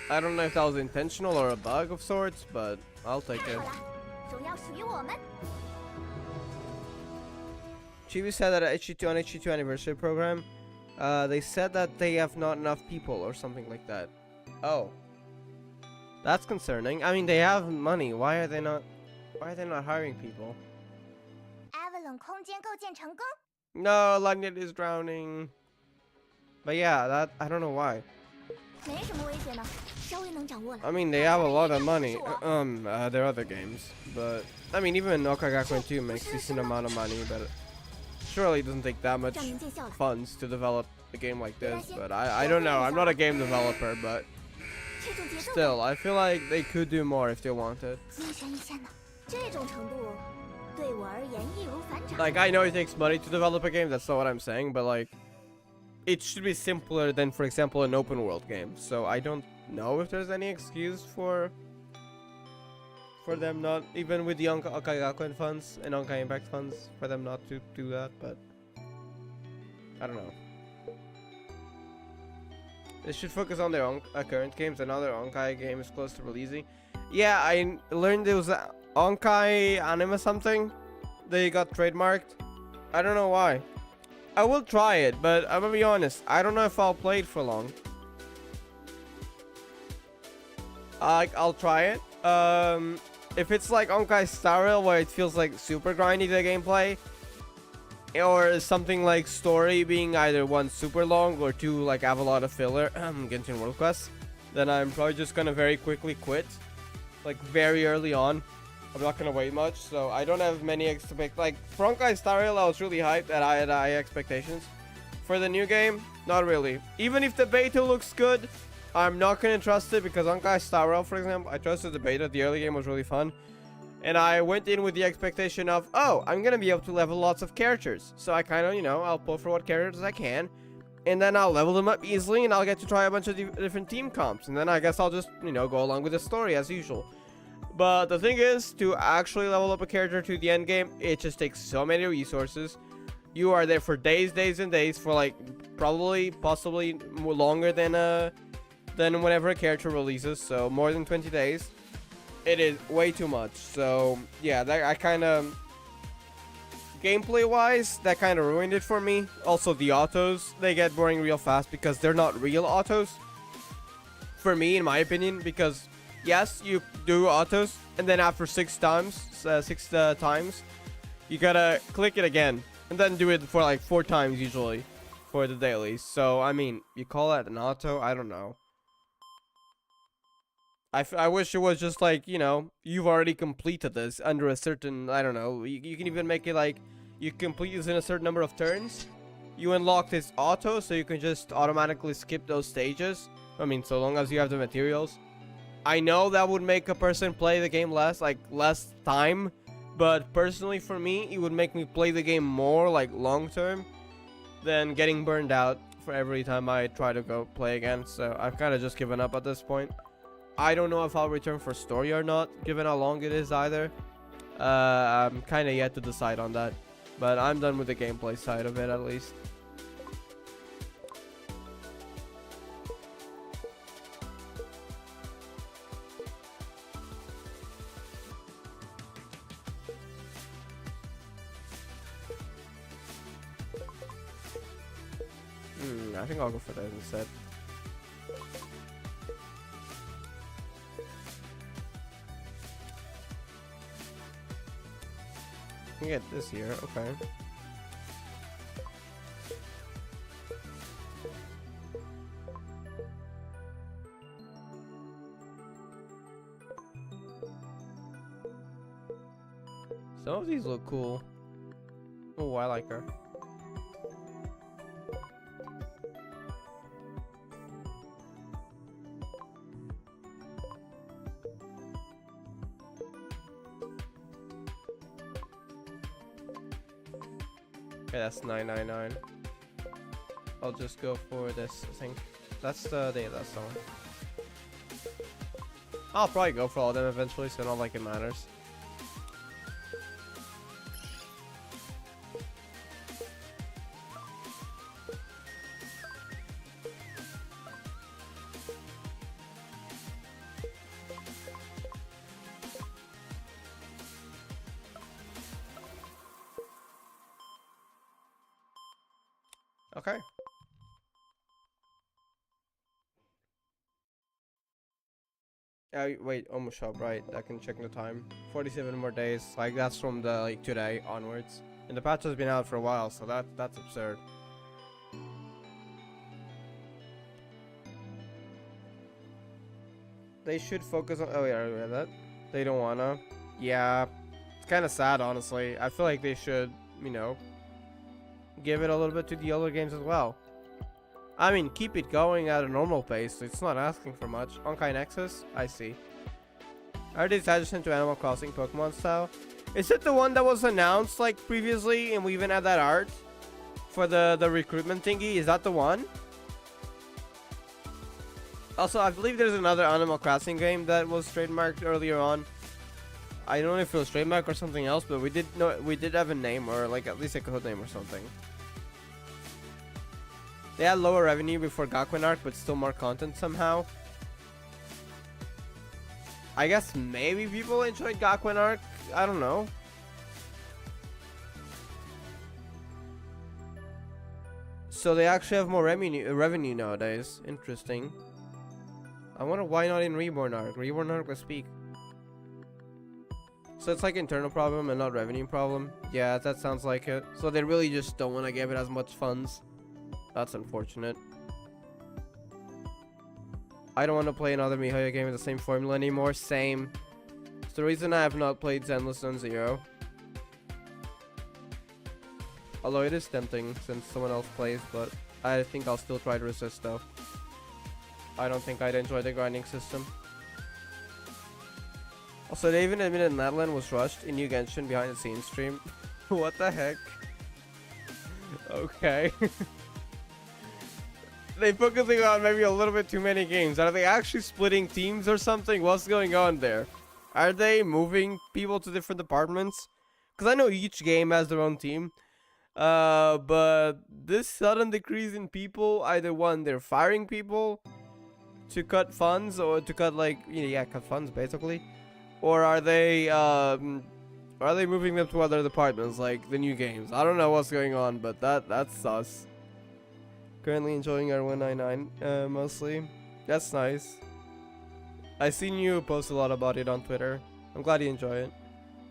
I don't know if that was intentional or a bug of sorts, but I'll take 太 it. 好了，荣耀属于我们。 Chibi said that at HG2 on HG2 anniversary program, they said that they have not enough people or something like that. Oh, that's concerning. I mean, they have money. Why are they not hiring people? Avalon 空间构建成功。 No, Lanyard is drowning. But yeah, that I don't know why. 没什么威胁呢，稍微能掌握了。 I mean, they have a lot of money. There are other games, but I mean, even Houkai Gakeun 2 makes decent amount of money, but surely it doesn't take that much 证明见效了。 funds to develop a game like this. But I don't know. I'm not a game developer, but 这种节奏 still, I feel like they could do more if they wanted. 一针一线呢，这种程度对我而言易如反掌。 Like, I know it takes money to develop a game. That's not what I'm saying, but like, it should be simpler than, for example, an open world game. So I don't know if there's any excuse for them not, even with the Houkai Gakeun funds and Houkai Impact funds, for them not to do that. But I don't know. They should focus on their own current games and other Houkai games close to releasing. Yeah, I learned there was a Houkai anime something. They got trademarked. I don't know why. I will try it, but I'm gonna be honest. I don't know if I'll play it for long. I'll try it. If it's like Houkai Star Rail, where it feels like super grindy the gameplay, or something like story being either one super long or two like have a lot of filler, Genshin World Quest, then I'm probably just gonna very quickly quit, like very early on. I'm not gonna wait much, so I don't have many like for Houkai Star Rail, I was really hyped that I had high expectations. For the new game, not really. Even if the beta looks good, I'm not gonna trust it because Houkai Star Rail, for example, I trusted the beta. The early game was really fun, and I went in with the expectation of, oh, I'm gonna be able to level lots of characters. So I kind of, I'll pull for what characters I can, and then I'll level them up easily, and I'll get to try a bunch of different team comps, and then I guess I'll just, go along with the story as usual. But the thing is, to actually level up a character to the end game, it just takes so many resources. You are there for days and days, for like possibly more longer than whenever a character releases, so more than 20 days. It is way too much. So yeah, that I kind of, gameplay wise, that kind of ruined it for me. Also the autos, they get boring real fast because they're not real autos, for me, in my opinion. Because yes, you do autos, and then after six times, you gotta click it again, and then do it for like 4 times usually for the dailies. So I mean, you call that an auto? I don't know. I wish it was just like, you've already completed this under a certain, I don't know, you can even make it like, you complete this in a certain number of turns. You unlock this auto, so you can just automatically skip those stages. I mean, so long as you have the materials. I know that would make a person play the game less time. But personally for me, it would make me play the game more, like long term, than getting burned out for every time I try to go play again. So I've kind of just given up at this point. I don't know if I'll return for story or not, given how long it is either. I'm kind of yet to decide on that. But I'm done with the gameplay side of it, at least. I think I'll go for that instead. I can get this here, okay. Some of these look cool. Oh, I like her. Okay, that's $9.99. I'll just go for this thing. That's the one. I'll probably go for all of them eventually, so not like it matters. Okay. Wait, almost up, right? I can check the time. 47 more days. Like that's from the like today onwards. And the patch has been out for a while, so that's absurd. They should focus on. Oh yeah, I read that. They don't wanna. Yeah, it's kind of sad, honestly. I feel like they should, you know, give it a little bit to the other games as well. I mean, keep it going at a normal pace. It's not asking for much. Houkai Nexus, I see. Are they adjacent to Animal Crossing Pokemon style? Is it the one that was announced like previously, and we even had that art for the recruitment thingy? Is that the one? Also, I believe there's another Animal Crossing game that was trademarked earlier on. I don't know if it was trademark or something else, but we did have a name, or like at least a code name or something. They had lower revenue before Gakeun arc, but still more content somehow. I guess maybe people enjoyed Gakeun arc. I don't know. So they actually have more revenue nowadays. Interesting. I wonder why not in Reborn arc. Reborn arc was peak. So it's like internal problem and not revenue problem. Yeah, that sounds like it. So they really just don't want to give it as much funds. That's unfortunate. I don't want to play another Magia game with the same formula anymore. Same. It's the reason I have not played Zenless Zone Zero. Although it is tempting since someone else plays, but I think I'll still try to resist though. I don't think I'd enjoy the grinding system. Also, they even admitted Natlan was rushed in New Genshin behind the scenes stream. What the heck? Okay. They focusing on maybe a little bit too many games. Are they actually splitting teams or something? What's going on there? Are they moving people to different departments? Because I know each game has their own team. But this sudden decrease in people, either one, they're firing people to cut funds, or to cut like, yeah, cut funds basically. Or are they moving them to other departments like the new games? I don't know what's going on, but that's sus. Currently enjoying our 199 mostly. That's nice. I seen you post a lot about it on Twitter. I'm glad you enjoy it.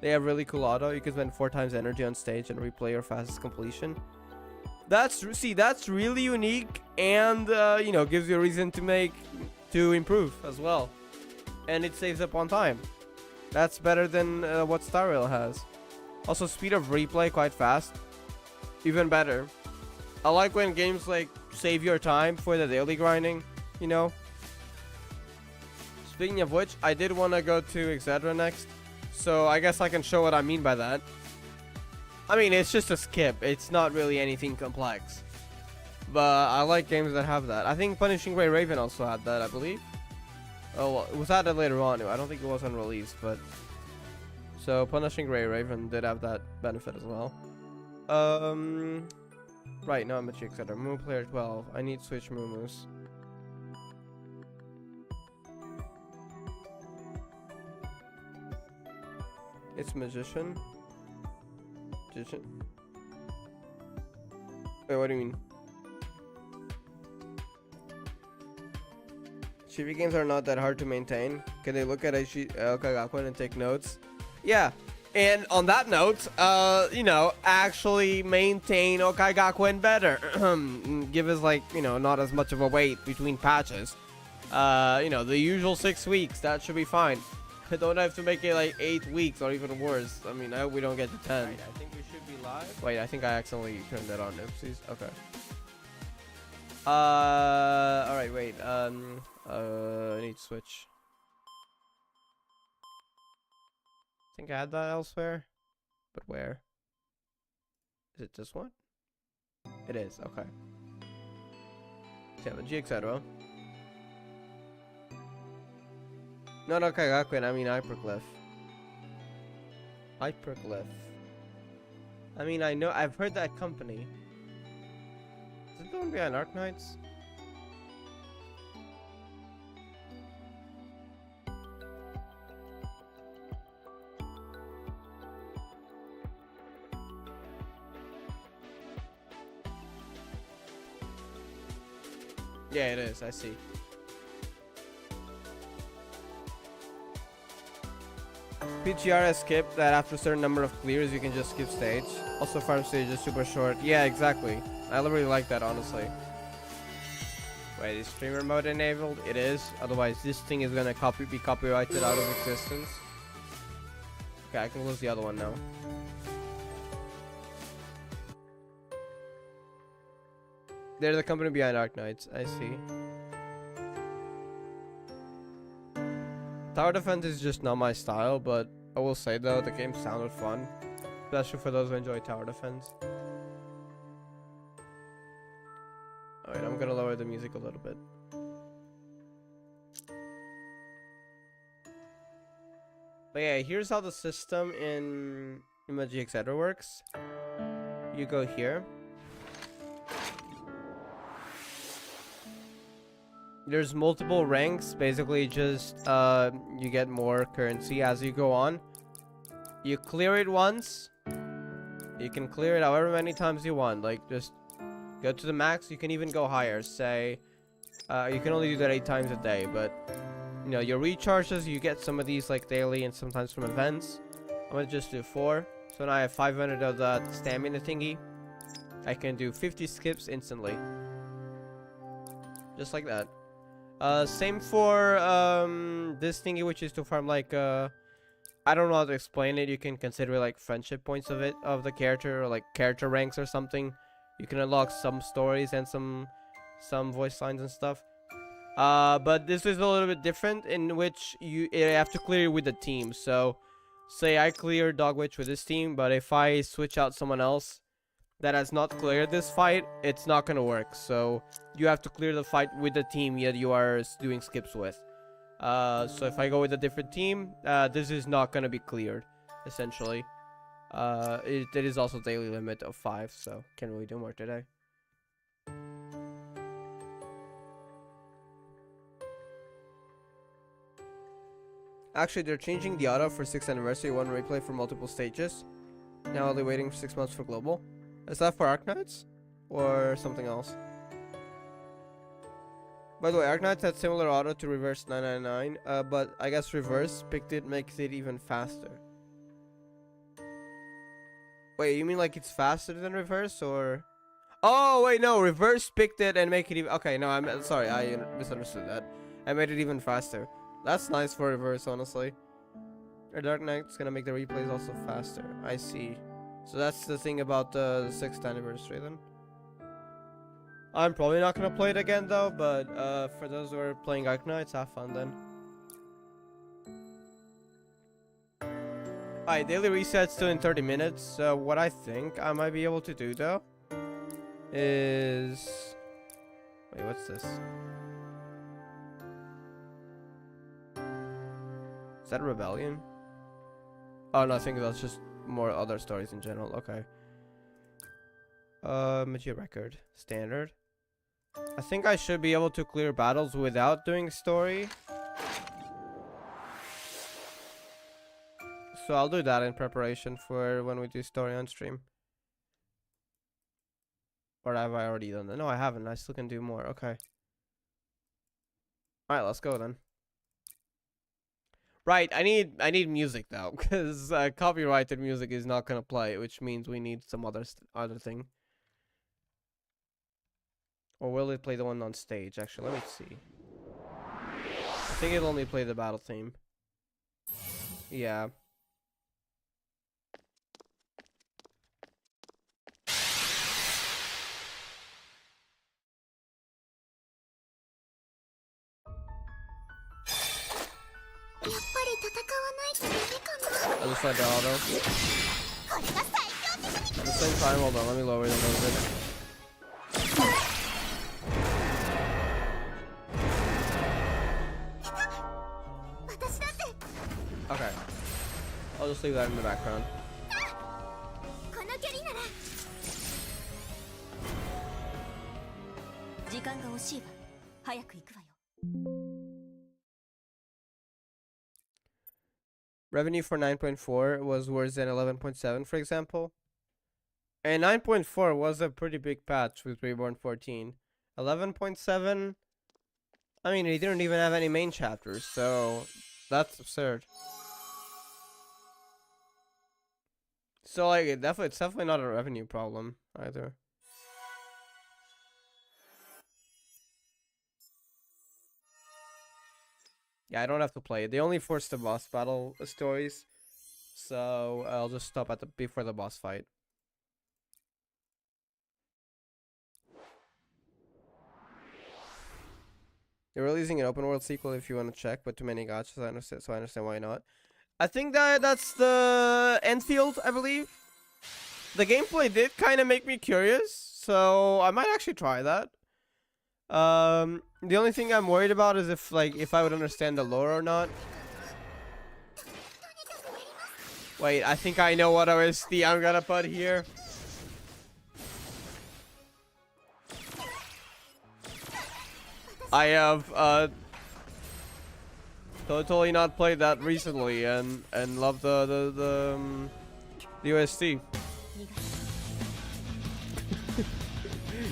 They have really cool auto. You can spend 4 times energy on stage and replay your fastest completion. That's really unique, and you know, gives you a reason to improve as well. And it saves up on time. That's better than what Star Rail has. Also, speed of replay quite fast. Even better. I like when games like save your time for the daily grinding, you know. Speaking of which, I did want to go to Exedra next, so I guess I can show what I mean by that. I mean, it's just a skip. It's not really anything complex. But I like games that have that. I think Punishing Gray Raven also had that, I believe. Oh, well, it was added later on. I don't think it was on release, but... So, Punishing Gray Raven did have that benefit as well. Right, now I'm at Exedra. Moo player 12. I need to switch Moo-Moos. It's Magician. Magician. Wait, what do you mean? Chibi games are not that hard to maintain. Can they look at Gakeun and take notes? Yeah. And on that note, you know, actually maintain Gakeun better. Give us, like, you know, not as much of a wait between patches. You know, the usual 6 weeks. That should be fine. I don't have to make it like 8 weeks or even worse. I mean, I hope we don't get to 10. Right, I think we should be live. Wait, I think I accidentally turned that on. Oopsies. Okay. Alright, wait. I need to switch. I think I had that elsewhere. But where? Is it this one? It is, okay. So, Magia, etc. No, Gakeun, I mean Hyperglyph. Hyperglyph. I mean, I know, I've heard that company. Is it the one behind Arknights? Yeah, it is. I see. PGR has skipped that after a certain number of clears, you can just skip stage. Also, farm stage is super short. Yeah, exactly. I really like that, honestly. Wait, is streamer mode enabled? It is. Otherwise, this thing is gonna be copyrighted out of existence. Okay, I can close the other one now. They're the company behind Arc Knights. I see. Tower defense is just not my style, but I will say though, the game sounded fun. Especially for those who enjoy tower defense. Alright, I'm gonna lower the music a little bit. But yeah, here's how the system in Magia Exedra works. You go here. There's multiple ranks, basically just you get more currency as you go on. You clear it once. You can clear it however many times you want. Like, just go to the max. You can even go higher. Say, you can only do that 8 times a day, but you know, your recharges, you get some of these like daily and sometimes from events. I'm gonna just do 4. So now I have 500 of that stamina thingy. I can do 50 skips instantly. Just like that. Same for this thingy, which is to farm like I don't know how to explain it. You can consider like friendship points of it, of the character, or like character ranks or something. You can unlock some stories and some voice lines and stuff. But this is a little bit different, in which you have to clear with the team. So say I clear Dog Witch with this team, but if I switch out someone else that has not cleared this fight, it's not gonna work. So you have to clear the fight with the team that you are doing skips with. So if I go with a different team, this is not gonna be cleared, essentially. It is also daily limit of 5, so can't really do more today. Actually, they're changing the auto for 6th anniversary one replay for multiple stages. Now they're waiting for 6 months for global. Is that for Arc Knights? Or something else? By the way, Arc Knights had similar auto to Reverse 999, but I guess Reverse picked it, makes it even faster. Wait, you mean like it's faster than Reverse, or? Oh, wait, no, Reverse picked it and make it even. Okay, no, I'm sorry, I misunderstood that. I made it even faster. That's nice for Reverse, honestly. Our Dark Knight's gonna make the replays also faster. I see. So that's the thing about the 6th anniversary then. I'm probably not gonna play it again though, but for those who are playing Arc Knights, have fun then. Alright, daily reset's still in 30 minutes. So what I think I might be able to do though is, wait, what's this? Is that a rebellion? Oh no, I think that's just more other stories in general. Okay. Magia record. Standard. I think I should be able to clear battles without doing story. So I'll do that in preparation for when we do story on stream. Or have I already done that? No, I haven't. I still can do more. Okay. Alright, let's go then. Right, I need music though, because copyrighted music is not gonna play, which means we need some other thing. Or will it play the one on stage? Actually, let me see. I think it'll only play the battle theme. Yeah. I'll just let the auto. At the same time, hold on, let me lower it a little bit. Okay. I'll just leave that in the background. Revenue for 9.4 was worse than 11.7, for example. And 9.4 was a pretty big patch with Reborn 14. 11.7 I mean, he didn't even have any main chapters, so that's absurd. So like, it's definitely not a revenue problem either. Yeah, I don't have to play it. They only force the boss battle stories, so I'll just stop at before the boss fight. They're releasing an open world sequel if you want to check, but too many gotchas. So I understand why not. I think that's the Enfield, I believe. The gameplay did kind of make me curious, so I might actually try that. The only thing I'm worried about is if I would understand the lore or not. Wait, I think I know what OST I'm gonna put here. I have totally not played that recently and love the OST.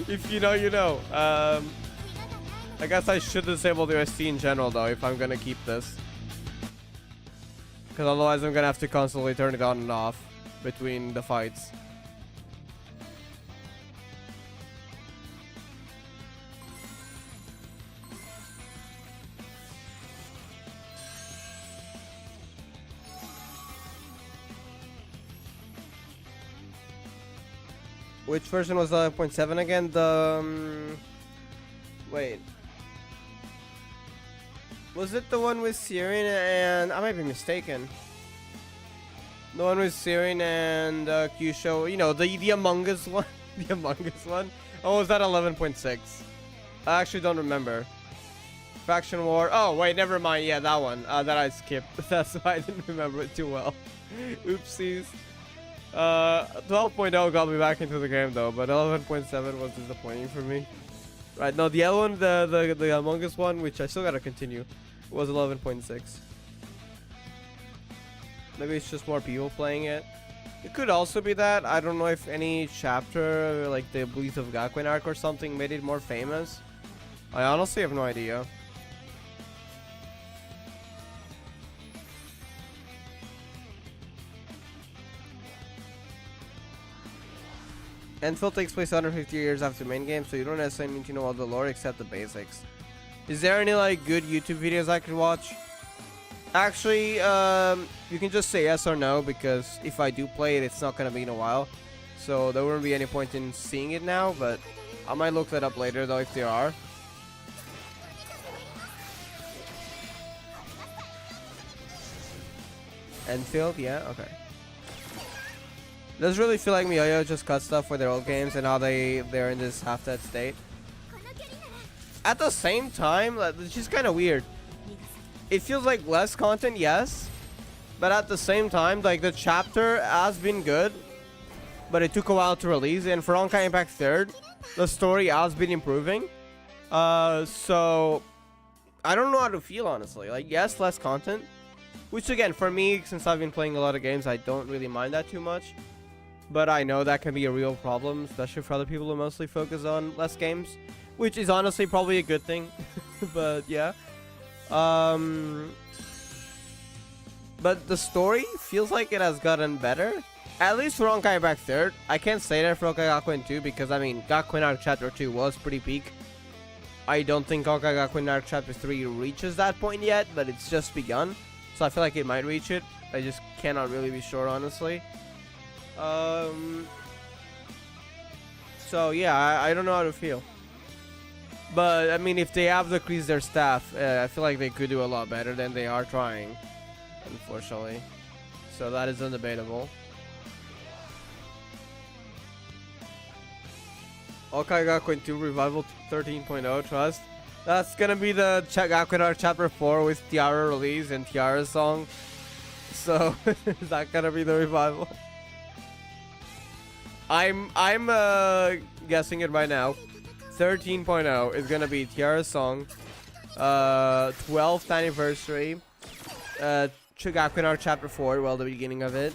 If you know, you know. I guess I should disable the OST in general though if I'm gonna keep this, because otherwise I'm gonna have to constantly turn it on and off between the fights. Which version was 11.7 again? The wait, was it the one with Sirin and I might be mistaken? The one with Sirin and Kyusho, you know, the Among Us one, the Among Us one. Oh, was that 11.6? I actually don't remember. Faction War. Oh wait, never mind. Yeah, that one. That I skipped. That's why I didn't remember it too well. Oopsies. 12.0 got me back into the game though, but 11.7 was disappointing for me. Right, no, the other one, the Among Us one, which I still gotta continue, was 11.6. Maybe it's just more people playing it. It could also be that. I don't know if any chapter, like the Bleach of Gakeun arc or something, made it more famous. I honestly have no idea. Enfield takes place 150 years after the main game, so you don't necessarily need to know all the lore except the basics. Is there any like good YouTube videos I could watch? Actually, you can just say yes or no, because if I do play it, it's not gonna be in a while. So there wouldn't be any point in seeing it now, but I might look that up later though if there are. Enfield, yeah, okay. Does really feel like MiYoYo just cut stuff for their old games and how they're in this half-dead state. At the same time, it's just kind of weird. It feels like less content, yes, but at the same time, like the chapter has been good, but it took a while to release. And for Houkai Impact 3rd, the story has been improving. So I don't know how to feel honestly. Like yes, less content, which again for me, since I've been playing a lot of games, I don't really mind that too much. But I know that can be a real problem, especially for other people who mostly focus on less games, which is honestly probably a good thing. But yeah. But the story feels like it has gotten better. At least for Houkai Impact 3rd. I can't say that for Houkai Gakeun 2 because I mean Gakeun Arc Chapter 2 was pretty peak. I don't think Houkai Gakeun Arc Chapter 3 reaches that point yet, but it's just begun. So I feel like it might reach it. I just cannot really be sure honestly. So yeah, I don't know how to feel. But I mean, if they have decreased their staff, I feel like they could do a lot better than they are trying, unfortunately. So that is undebatable. Houkai Gakeun 2 Revival 13.0 Trust. That's gonna be the Gakeun Arc Chapter 4 with Tiara release and Tiara's song. So is that gonna be the revival? I'm guessing it right now. 13.0 is gonna be Tiara's song. 12th anniversary. Gakeun Arc Chapter 4, well, the beginning of it.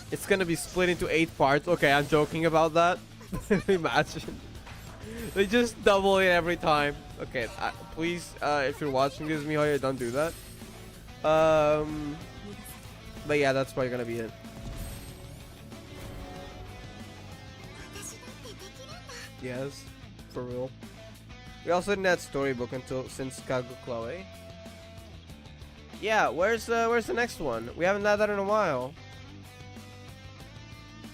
It's gonna be split into 8 parts. Okay, I'm joking about that. Imagine. They just double it every time. Okay, please, if you're watching this, Mihoyo, don't do that. But yeah, that's probably gonna be it. Yes, for real. We also didn't have storybook since Kagu Chloe. Yeah, where's the next one? We haven't had that in a while.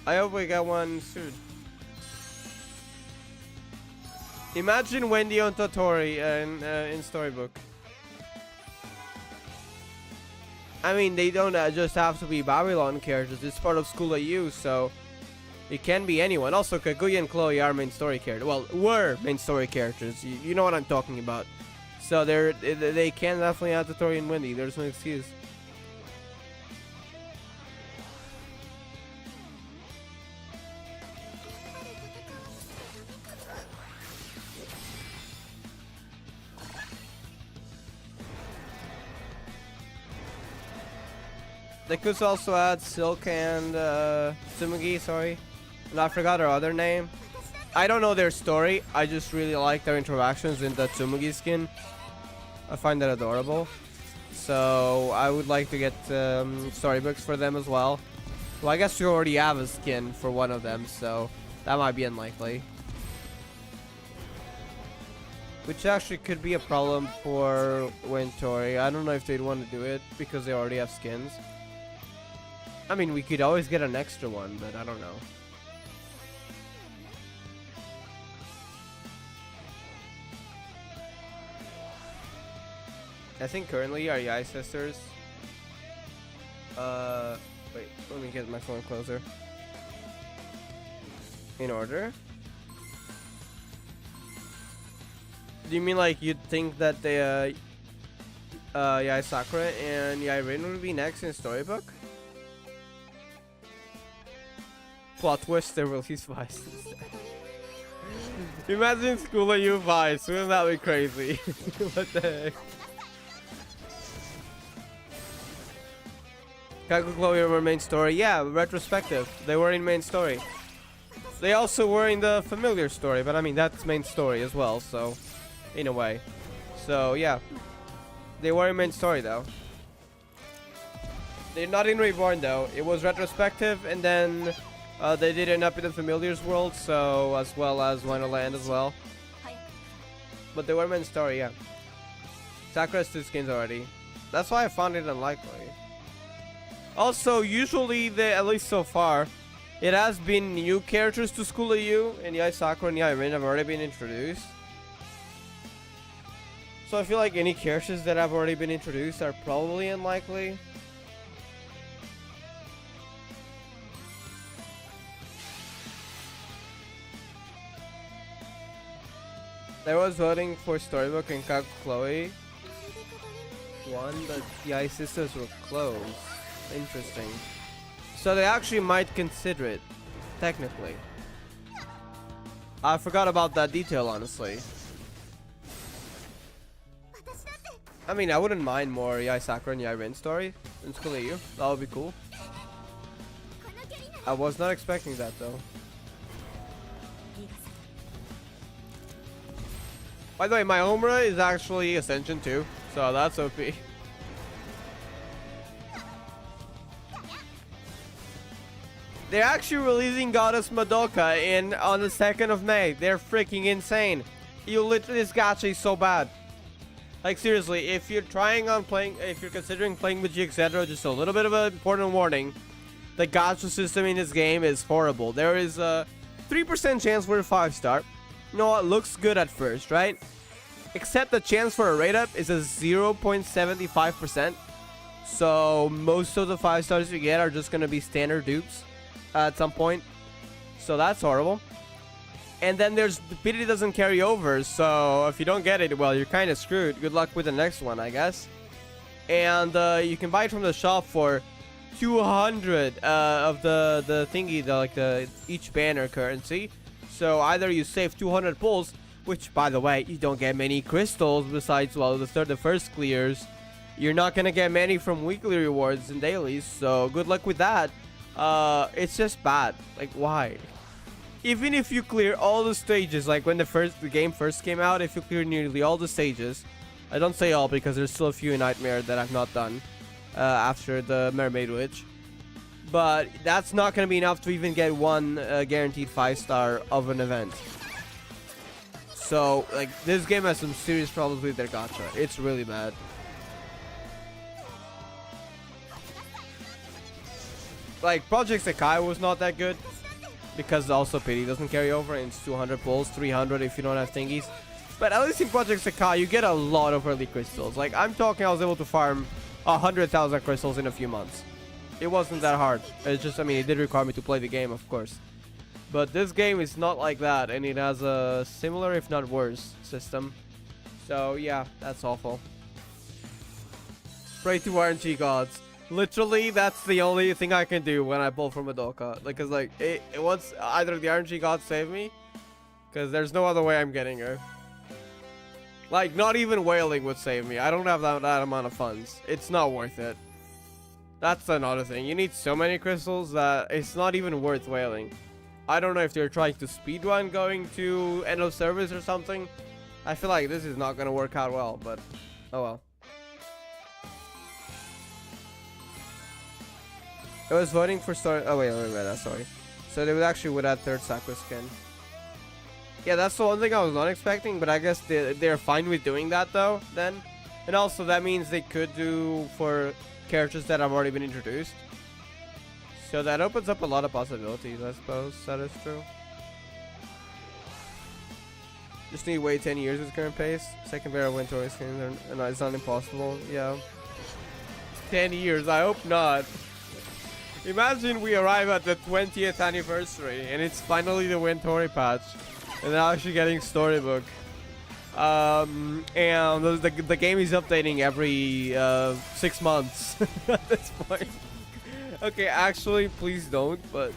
I hope we get one soon. Imagine Wendy on Totori in storybook. I mean, they don't just have to be Babylon characters. It's part of School AU, so it can be anyone. Also, Kaguya and Chloe are main story characters. Well, were main story characters. You know what I'm talking about. So they can definitely add Totori and Wendy. There's no excuse. They could also add Silk and Tsumugi, sorry. And I forgot her other name. I don't know their story. I just really like their interactions in the Tsumugi skin. I find that adorable. So I would like to get storybooks for them as well. Well, I guess you already have a skin for one of them, so that might be unlikely. Which actually could be a problem for Wintori. I don't know if they'd want to do it because they already have skins. I mean, we could always get an extra one, but I don't know. I think currently our Yai sisters. Wait, let me get my phone closer. In order? Do you mean like you'd think that the Yai Sakura and Yai Rin would be next in storybook? Plot twist, they release Vice instead. Imagine School AU Vice, wouldn't that be crazy? What the heck? Kagu Chloe were main story. Yeah, retrospective. They were in main story. They also were in the familiar story, but I mean that's main story as well, so in a way. So yeah. They were in main story though. They're not in Reborn though. It was retrospective and then they did end up in the Familiars world, so as well as Wonderland as well. But they were main story, yeah. Sakura has 2 skins already. That's why I found it unlikely. Also, usually, at least so far, it has been new characters to School AU, and Yai Sakura and Yai Rin have already been introduced. So I feel like any characters that have already been introduced are probably unlikely. I was voting for Storybook and Kagu Chloe won, but the Ice Sisters were close. Interesting. So they actually might consider it, technically. I forgot about that detail, honestly. I mean, I wouldn't mind more Yai Sakura and Yai Rin story in School AU. That would be cool. I was not expecting that, though. By the way, my Omura is actually Ascension 2, so that's OP. They're actually releasing Goddess Madoka on the 2nd of May. They're freaking insane. This gacha is so bad. Like seriously, if you're considering playing with Exedra, just a little bit of an important warning. The gacha system in this game is horrible. There is a 3% chance for a 5-star. You know what, looks good at first, right? Except the chance for a rate up is a 0.75%. So most of the 5 stars you get are just gonna be standard dupes at some point. So that's horrible. And then there's the pity doesn't carry over. So if you don't get it, well, you're kind of screwed. Good luck with the next one, I guess. And you can buy it from the shop for 200 of the thingy, the each banner currency. So either you save 200 pulls, which by the way, you don't get many crystals besides, well, the first clears. You're not gonna get many from weekly rewards and dailies, so good luck with that. It's just bad. Like, why? even if you clear all the stages, like when the game first came out, if you clear nearly all the stages, I don't say all because there's still a few in Nightmare that I've not done after the Mermaid Witch, but that's not going to be enough to even get one guaranteed 5-star of an event. So, like, this game has some serious problems with their gacha. It's really bad. Like, Project Houkai was not that good, because also pity doesn't carry over, and it's 200 pulls, 300 if you don't have thingies. But at least in Project Houkai, you get a lot of early crystals. Like, I'm talking I was able to farm 100,000 crystals in a few months. It wasn't that hard. It's just, I mean, it did require me to play the game, of course. But this game is not like that, and it has a similar, if not worse, system. So, yeah, that's awful. Pray to RNG gods. Literally, that's the only thing I can do when I pull from a Doka. Like, cause like, it wants either the RNG gods save me, cause there's no other way I'm getting her. Like, not even whaling would save me. I don't have that amount of funds. It's not worth it. That's another thing. You need so many crystals that it's not even worth whaling. I don't know if they're trying to speedrun going to end of service or something. I feel like this is not gonna work out well, but oh well. I was voting for story. Oh wait, sorry. So they would actually would add third Sakura skin. Yeah, that's the one thing I was not expecting, but I guess they're fine with doing that though. Then, and also that means they could do for characters that have already been introduced. So that opens up a lot of possibilities, I suppose. That is true. Just need to wait 10 years with current pace. Second pair of Wintory skins, it's not impossible. Yeah. 10 years, I hope not. Imagine we arrive at the 20th anniversary and it's finally the Wintory patch. And they're actually getting storybook. And the game is updating every 6 months at this point. Okay, actually, please don't, but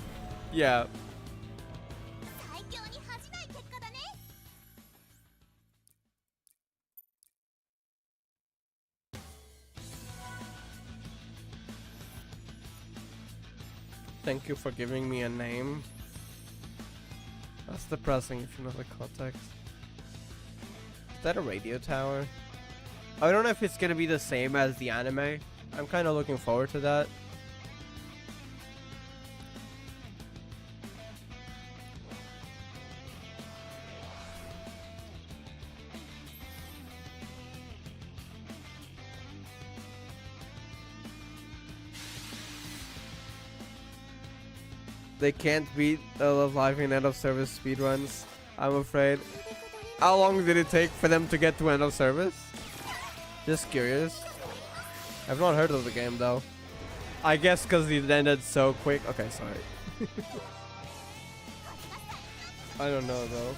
yeah. Thank you for giving me a name. That's depressing if you know the context. Is that a radio tower? I don't know if it's gonna be the same as the anime. I'm kind of looking forward to that. They can't beat Love Live in end of service speedruns, I'm afraid. How long did it take for them to get to end of service? Just curious. I've not heard of the game though. I guess because it ended so quick. Okay, sorry. I don't know though.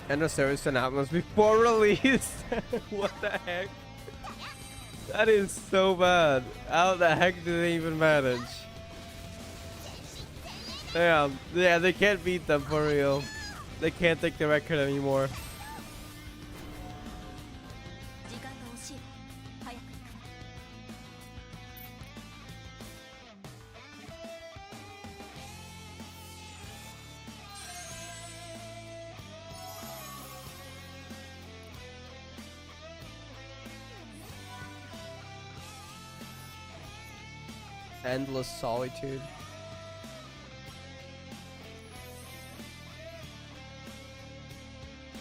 End of service announcements before release. What the heck? That is so bad. How the heck did they even manage? Damn. Yeah, they can't beat them for real. They can't take the record anymore. Endless solitude.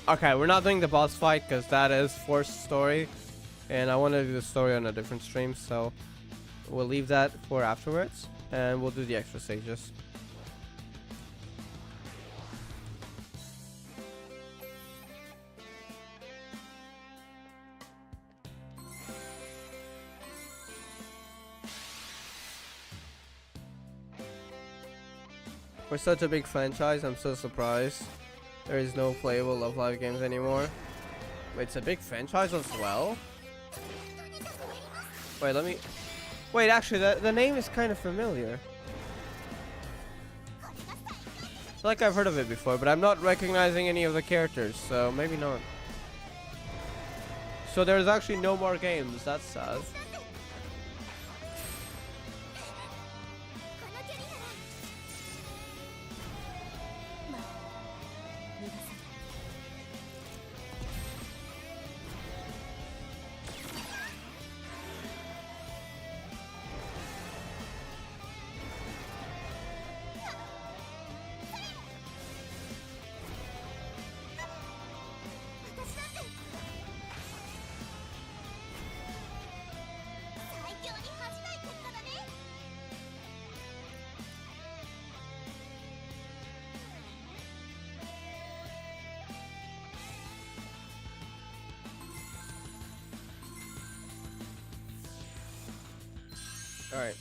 Okay, we're not doing the boss fight because that is forced story, and I want to do the story on a different stream, so we'll leave that for afterwards, and we'll do the extra stages. For such a big franchise, I'm so surprised there is no playable Love Live games anymore. Wait, it's a big franchise as well? Wait, let me... Wait, actually, the name is kind of familiar. I feel like I've heard of it before, but I'm not recognizing any of the characters, so maybe not. So there's actually no more games. That's sad. All right.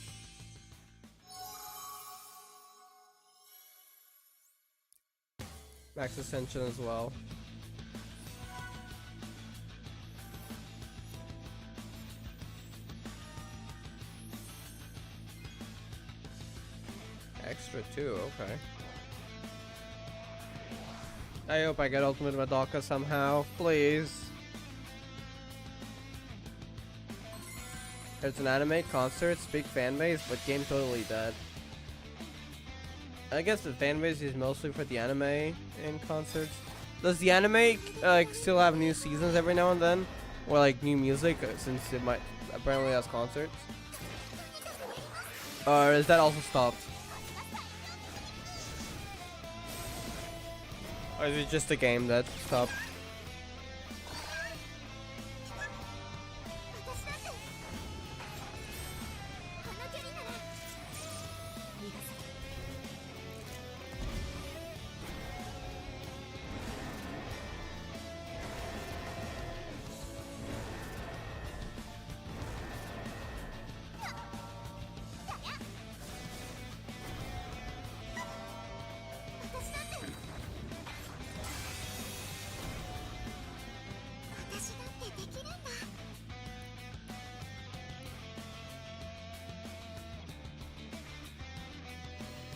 Max Ascension as well. Extra too, okay. I hope I get Ultimate Madoka somehow, please. There's an anime, concerts, big fan base, but game totally dead. I guess the fan base is mostly for the anime and concerts. Does the anime like still have new seasons every now and then, or like new music since it might apparently has concerts? Or is that also stopped? Or is it just a game that stopped?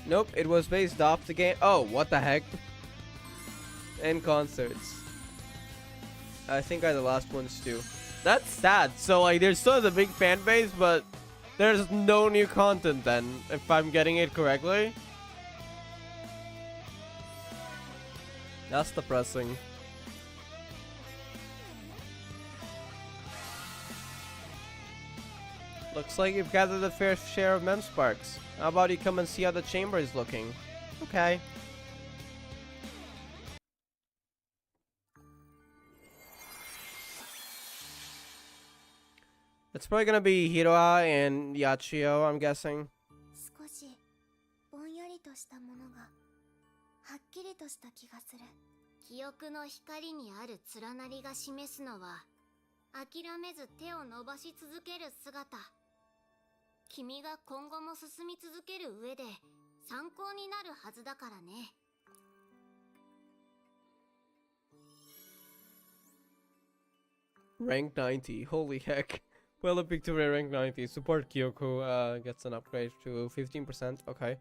Nope, it was based off the game. Oh, what the heck? And concerts. I think I the last ones too. That's sad. So like there's still the big fan base, but there's no new content then, if I'm getting it correctly. That's depressing. Looks like you've gathered a fair share of mem sparks. How about you come and see how the chamber is looking? Okay. It's probably gonna be Hiroa and Yachio, I'm guessing. 少しぼんやりとしたものがはっきりとした気がする。記憶の光にある連なりが示すのは諦めず手を伸ばし続ける姿。君が今後も進み続ける上で参考になるはずだからね。Rank 90, holy heck. Well, a victory rank 90. Support Kyoko gets an upgrade to 15%. Okay.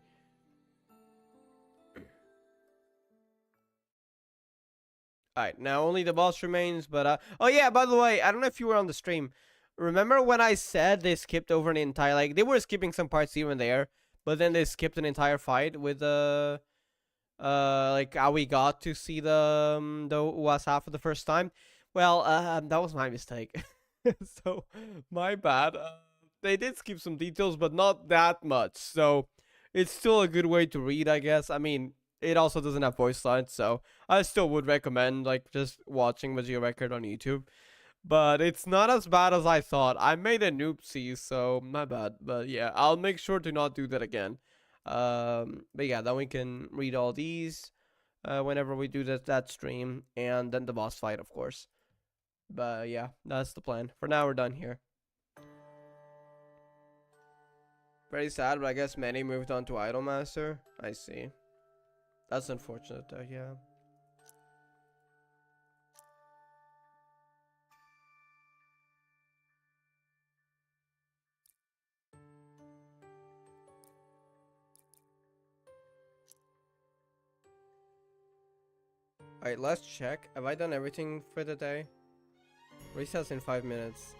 Alright, now only the boss remains, but oh yeah, by the way, I don't know if you were on the stream. Remember when I said they skipped over an entire, like, they were skipping some parts here and there, but then they skipped an entire fight with like how we got to see the Uasa for the first time. Well, that was my mistake. So, my bad. They did skip some details, but not that much. So, it's still a good way to read, I guess. I mean, it also doesn't have voice lines, so I still would recommend, like, just watching Magia Record on YouTube. But it's not as bad as I thought. I made a noopsie, so my bad. But yeah, I'll make sure to not do that again. But yeah, then we can read all these whenever we do that stream, and then the boss fight, of course. But yeah, that's the plan. For now, we're done here. Very sad, but I guess many moved on to Idolmaster. I see. That's unfortunate, though, yeah. Alright, let's check. Have I done everything for the day? Resets in 5 minutes.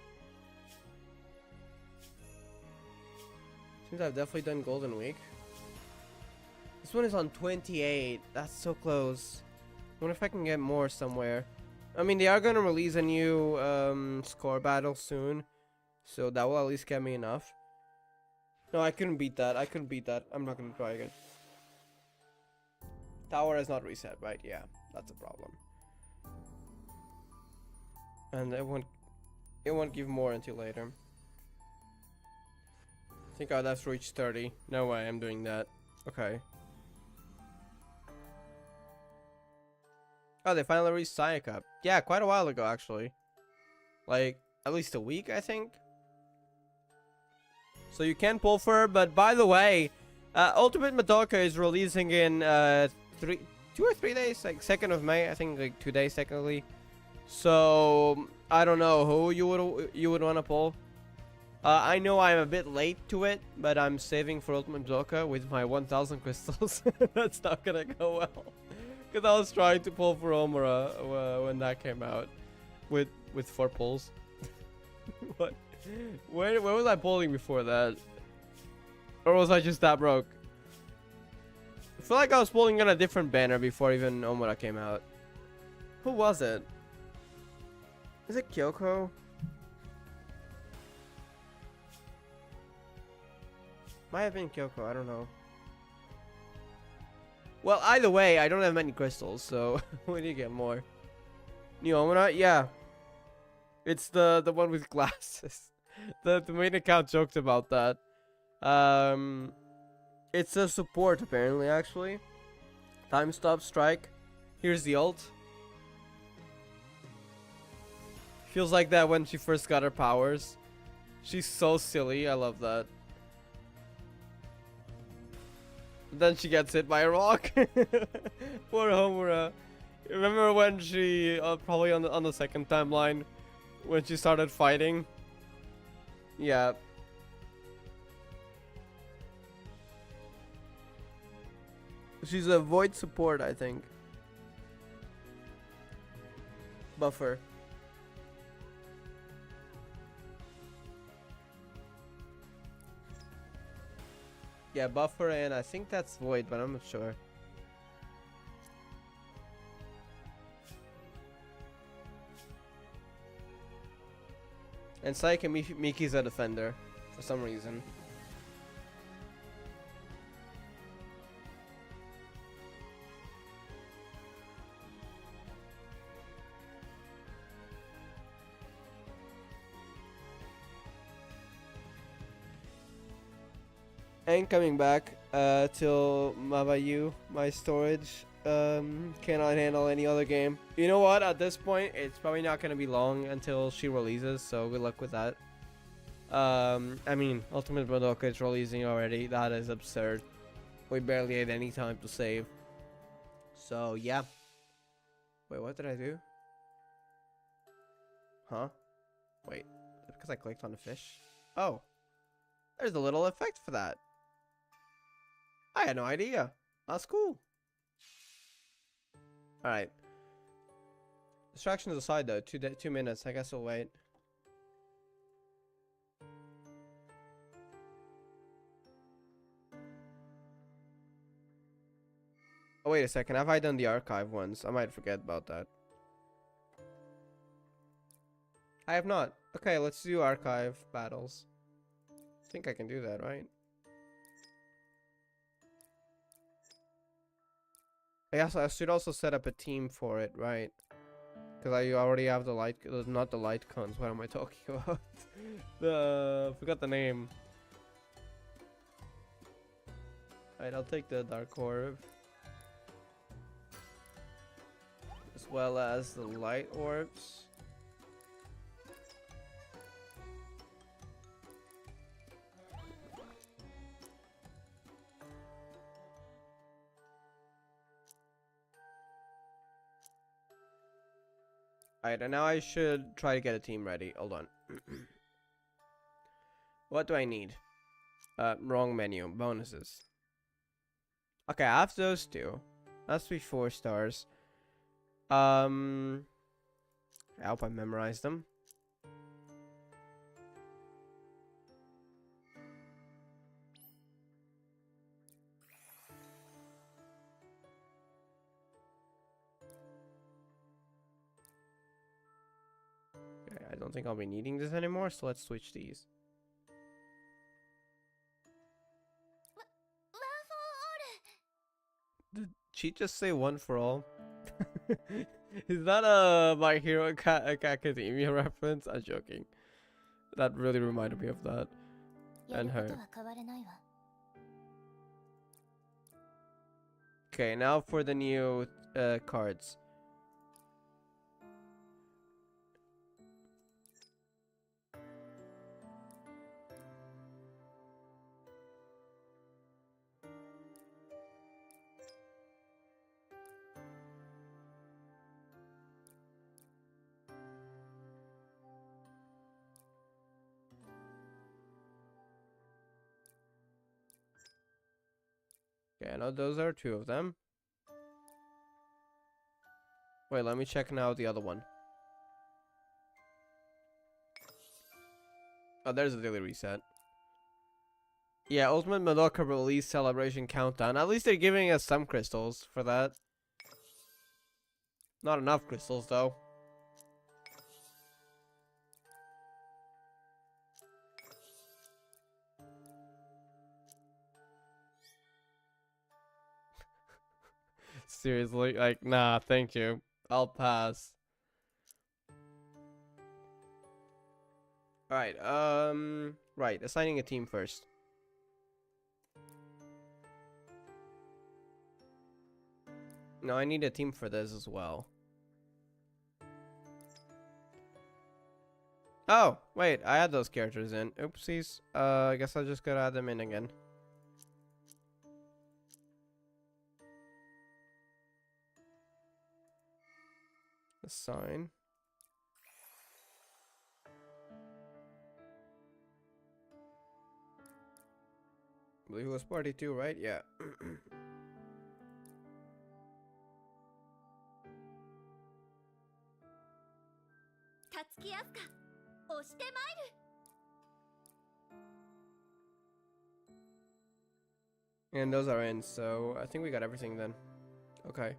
Seems I've definitely done Golden Week. This one is on 28. That's so close. I wonder if I can get more somewhere. I mean, they are going to release a new score battle soon. So that will at least get me enough. No, I couldn't beat that. I couldn't beat that. I'm not going to try again. Tower is not reset, right? Yeah, that's a problem. And it won't give more until later. I think I'd have to reach 30. No way, I'm doing that. Okay. Oh, they finally reached Sayaka. Yeah, quite a while ago, actually. Like, at least a week, I think. So you can pull for her, but by the way, Ultimate Madoka is releasing in 2 or 3 days, like 2nd of May, I think, like 2 days technically. So I don't know who you would want to pull. I know I'm a bit late to it, but I'm saving for Ultimate Madoka with my 1000 crystals. That's not gonna go well, because I was trying to pull for Omura when that came out with 4 pulls. What? Where was I pulling before that? Or was I just that broke? I feel like I was pulling on a different banner before even Omura came out. Who was it? Is it Kyoko? Might have been Kyoko, I don't know. Well, either way, I don't have many crystals, so we need to get more. New Omura? Yeah. It's the one with glasses. The main account joked about that. It's a support apparently, actually. Time stop strike. Here's the ult. Feels like that when she first got her powers. She's so silly, I love that. Then she gets hit by a rock. Poor Homura. Remember when she, probably on the second timeline, when she started fighting? Yeah. She's a void support, I think. Buffer. Yeah, buffer, and I think that's void, but I'm not sure. And Saika Miki's a defender for some reason. And coming back till Mabayu, my storage cannot handle any other game. You know what? At this point, it's probably not going to be long until she releases, so good luck with that. I mean, Ultimate Madoka is releasing already. That is absurd. We barely had any time to save. So, yeah. Wait, what did I do? Huh? Wait, is it because I clicked on the fish? Oh. There's a little effect for that. I had no idea. That's cool. Alright. Distractions aside though, 2 minutes. I guess we'll wait. Oh, wait a second. Have I done the archive ones? I might forget about that. I have not. Okay, let's do archive battles. I think I can do that, right? I should also set up a team for it, right? Because I already have the light, not the light cons. What am I talking about? Forgot the name. Alright, I'll take the Dark Orb. As well as the Light Orbs. Alright, and now I should try to get a team ready. Hold on. What do I need? Wrong menu. Bonuses. Okay, I have those two. That's be 4 stars. I hope I memorized them. Okay, I don't think I'll be needing this anymore, so let's switch these. Did she just say one for all? Is that a My Hero Academia reference? I'm joking. That really reminded me of that. And her. Okay, now for the new cards. Okay, I know those are two of them. Wait, let me check now the other one. Oh, there's a daily reset. Yeah, Ultimate Madoka Release Celebration Countdown. At least they're giving us some crystals for that. Not enough crystals, though. Seriously, like, nah, thank you. I'll pass. Alright, right, assigning a team first. No, I need a team for this as well. Oh, wait, I had those characters in. Oopsies. I guess I just gotta add them in again. Assign. I believe it was party 2, right? Yeah. And those are in, so I think we got everything then. Okay.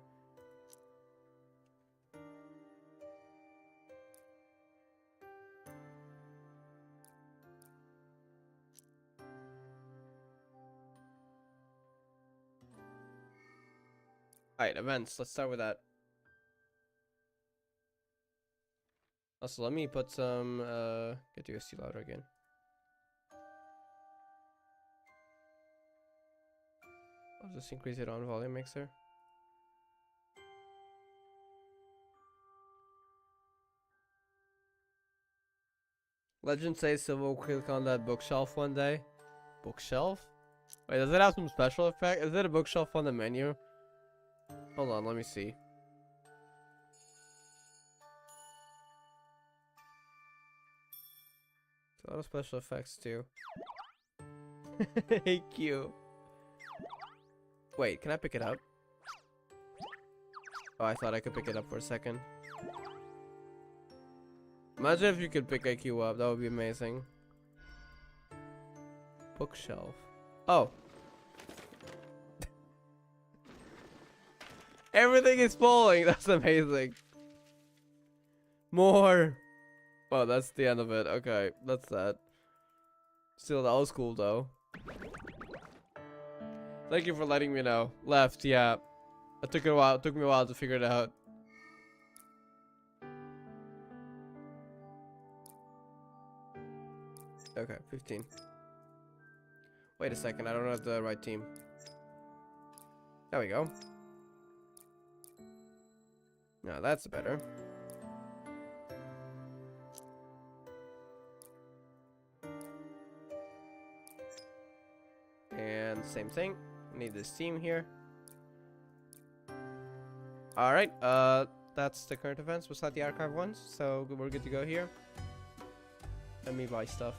Alright, events. Let's start with that. Also, let me put some, get UST louder again. I'll just increase it on volume mixer. Legend says so we'll click on that bookshelf one day. Bookshelf? Wait, does it have some special effect? Is it a bookshelf on the menu? Hold on, let me see. A lot of special effects too. Hey, Q. Wait, can I pick it up? Oh, I thought I could pick it up for a second. Imagine if you could pick IQ up, that would be amazing. Bookshelf. Oh. Everything is falling, that's amazing. More. Oh, that's the end of it. Okay, that's that. Still, that was cool though. Thank you for letting me know. Left, yeah. It took a while. It took me a while to figure it out. Okay, 15. Wait a second, I don't have the right team. There we go. Now that's better. And same thing. Need this team here. Alright, that's the current events. Was that the archive ones? So we're good to go here. Let me buy stuff.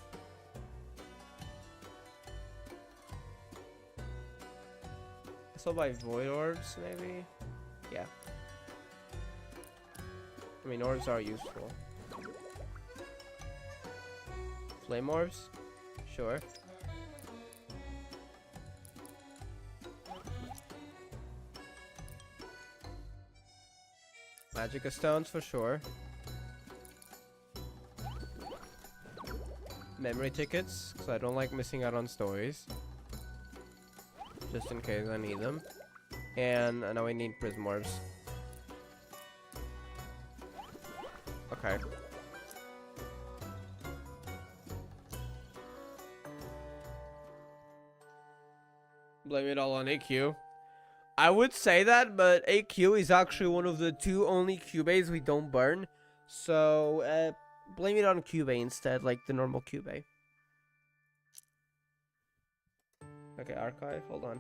So buy void orbs, maybe? Yeah. I mean, orbs are useful. Flame orbs? Sure. Magica stones for sure. Memory tickets, because I don't like missing out on stories. Just in case I need them. And now we need prism orbs. Okay. Blame it all on AQ. I would say that, but AQ is actually one of the two only Cubes we don't burn. So, blame it on Cube instead, like the normal Cube. Okay, archive, hold on.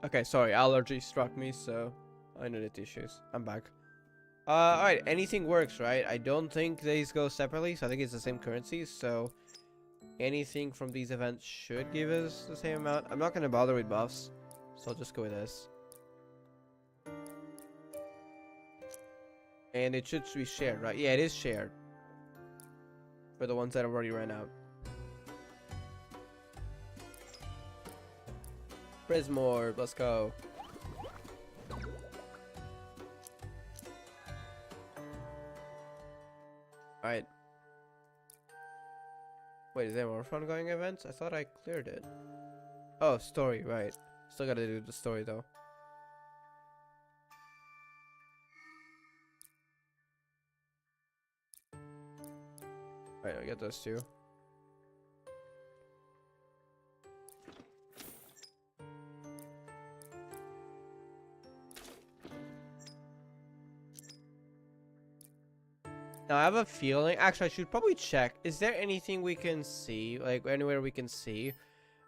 Okay, sorry, allergy struck me, so I needed tissues. I'm back. Alright, anything works, right? I don't think these go separately, so I think it's the same currency, so anything from these events should give us the same amount. I'm not gonna bother with buffs, so I'll just go with this. And it should be shared, right? Yeah, it is shared. For the ones that have already ran out. Prismorb, let's go. Alright. Wait, is there more ongoing events? I thought I cleared it. Oh, story, right. Still gotta do the story though. Alright, I get those two. Now I have a feeling, actually I should probably check. Is there anything we can see, like anywhere we can see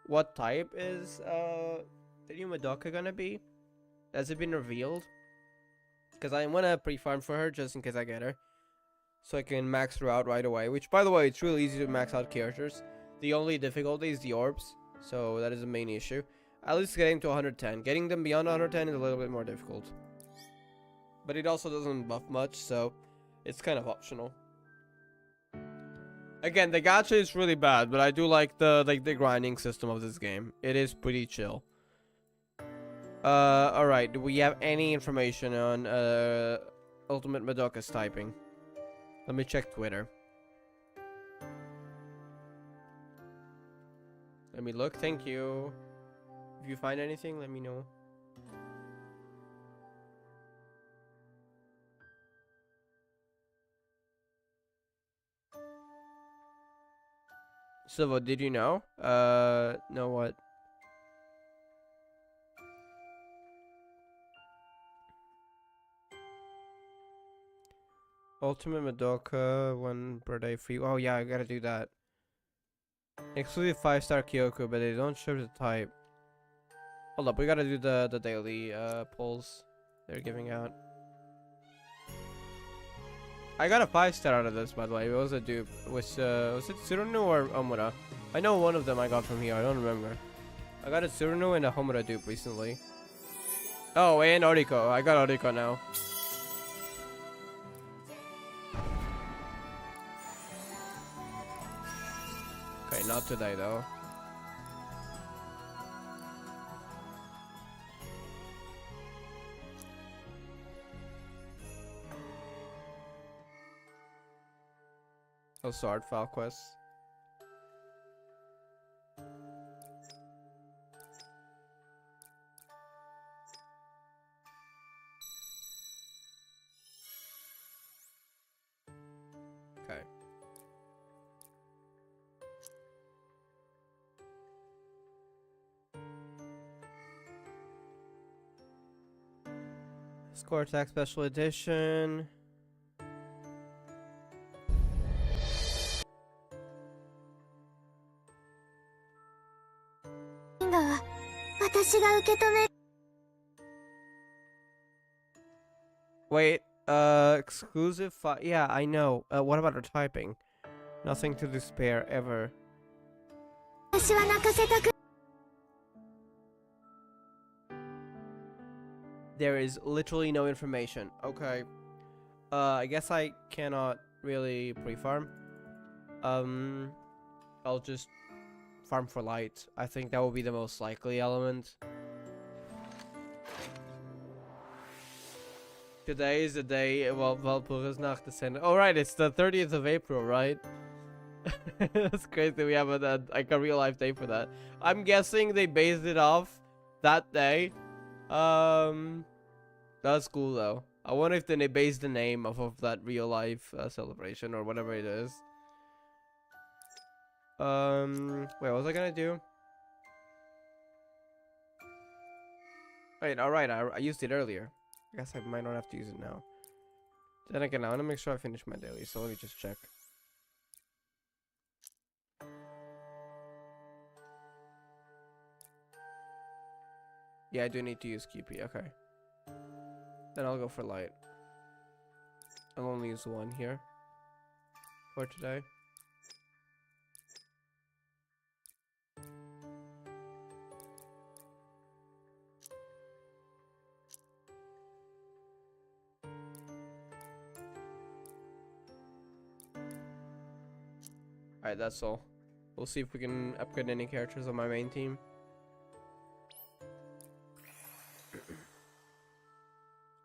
what type is the new Madoka gonna be? Has it been revealed? Because I wanna pre-farm for her just in case I get her. So I can max her out right away, which by the way, it's really easy to max out characters. The only difficulty is the orbs, so that is the main issue. At least getting to 110. Getting them beyond 110 is a little bit more difficult. But it also doesn't buff much, so it's kind of optional. Again, the gacha is really bad, but I do like the grinding system of this game. It is pretty chill. Alright, do we have any information on Ultimate Madoka's typing? Let me check Twitter. Let me look, thank you. If you find anything, let me know. Silvo, did you know? Know what? Ultimate Madoka, one per day free. Oh yeah, I gotta do that. Exclusive 5-star Kyoko, but they don't show the type. Hold up, we gotta do the daily polls they're giving out. I got a 5-star out of this, by the way. It was a dupe. Was it Tsuruno or Omura? I know one of them I got from here. I don't remember. I got a Tsuruno and a Homura dupe recently. Oh, and Oriko. I got Oriko now. Okay, not today though. Oh, sword file quests. Okay. Score Attack Special Edition. Wait, exclusive yeah, I know. What about her typing? Nothing to despair, ever. There is literally no information. Okay. I guess I cannot really pre-farm. I'll just farm for light. I think that will be the most likely element. Today is the day, well, Valpurgisnacht descended. Oh, right, it's the 30th of April, right? That's crazy. We have like a real life day for that. I'm guessing they based it off that day. That's cool though. I wonder if then they based the name off of that real life celebration or whatever it is. Wait, what was I gonna do? Wait, alright, I used it earlier. I guess I might not have to use it now. Then again, I want to make sure I finish my daily, so let me just check. Yeah, I do need to use QP, okay. Then I'll go for light. I'll only use one here for today. Alright, that's all. We'll see if we can upgrade any characters on my main team.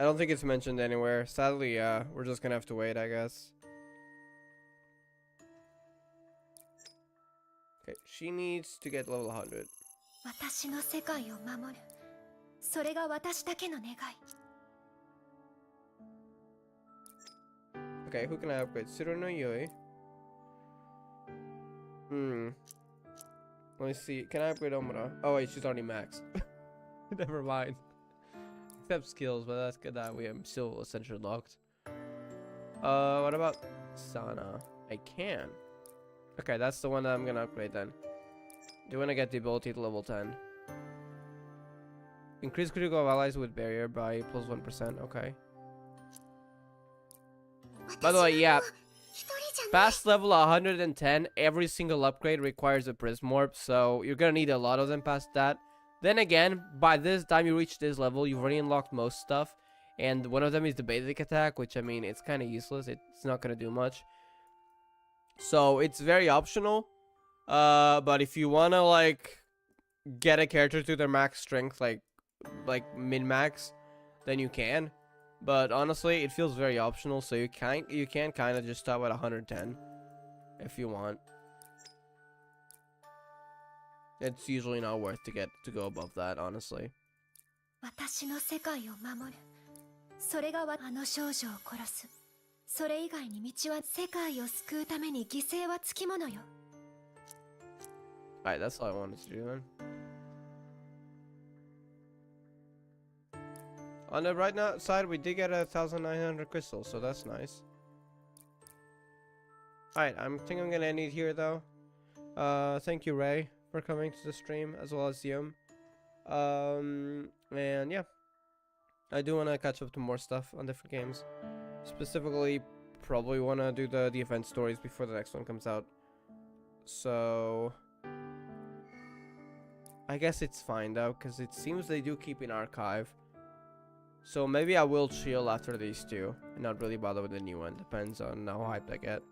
I don't think it's mentioned anywhere. Sadly, we're just gonna have to wait, I guess. Okay, she needs to get level 100. Okay, who can I upgrade? Tsuru no Yui. Let me see. Can I upgrade Omura? Oh wait, she's already maxed. Never mind. Except skills, but that's good that we am still essentially locked. What about Sana? I can. Okay, that's the one that I'm gonna upgrade then. Do you want to get the ability to level 10? Increase critical of allies with barrier by plus 1%. Okay. By the way, yeah. Past level 110, every single upgrade requires a Prism Orb, so you're gonna need a lot of them past that. Then again, by this time you reach this level, you've already unlocked most stuff, and one of them is the basic attack, which I mean, it's kind of useless. It's not gonna do much. So it's very optional. But if you wanna like get a character to their max strength, like min max, then you can. But honestly, it feels very optional, so you can kind of just start at 110 if you want. It's usually not worth to go above that, honestly. Alright, that's all I wanted to do then. On the right now side, we did get 1,900 crystals, so that's nice. Alright, I think I'm gonna end it here though. Thank you, Ray, for coming to the stream, as well as Yum. And yeah, I do want to catch up to more stuff on different games. Specifically, probably want to do the event stories before the next one comes out. So I guess it's fine though, because it seems they do keep an archive. So maybe I will chill after these two and not really bother with the new one. Depends on how hyped I get.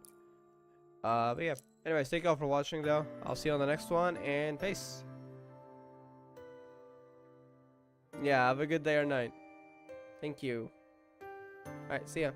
But yeah. Anyways, thank you all for watching though. I'll see you on the next one, and peace. Yeah, have a good day or night. Thank you. Alright, see ya.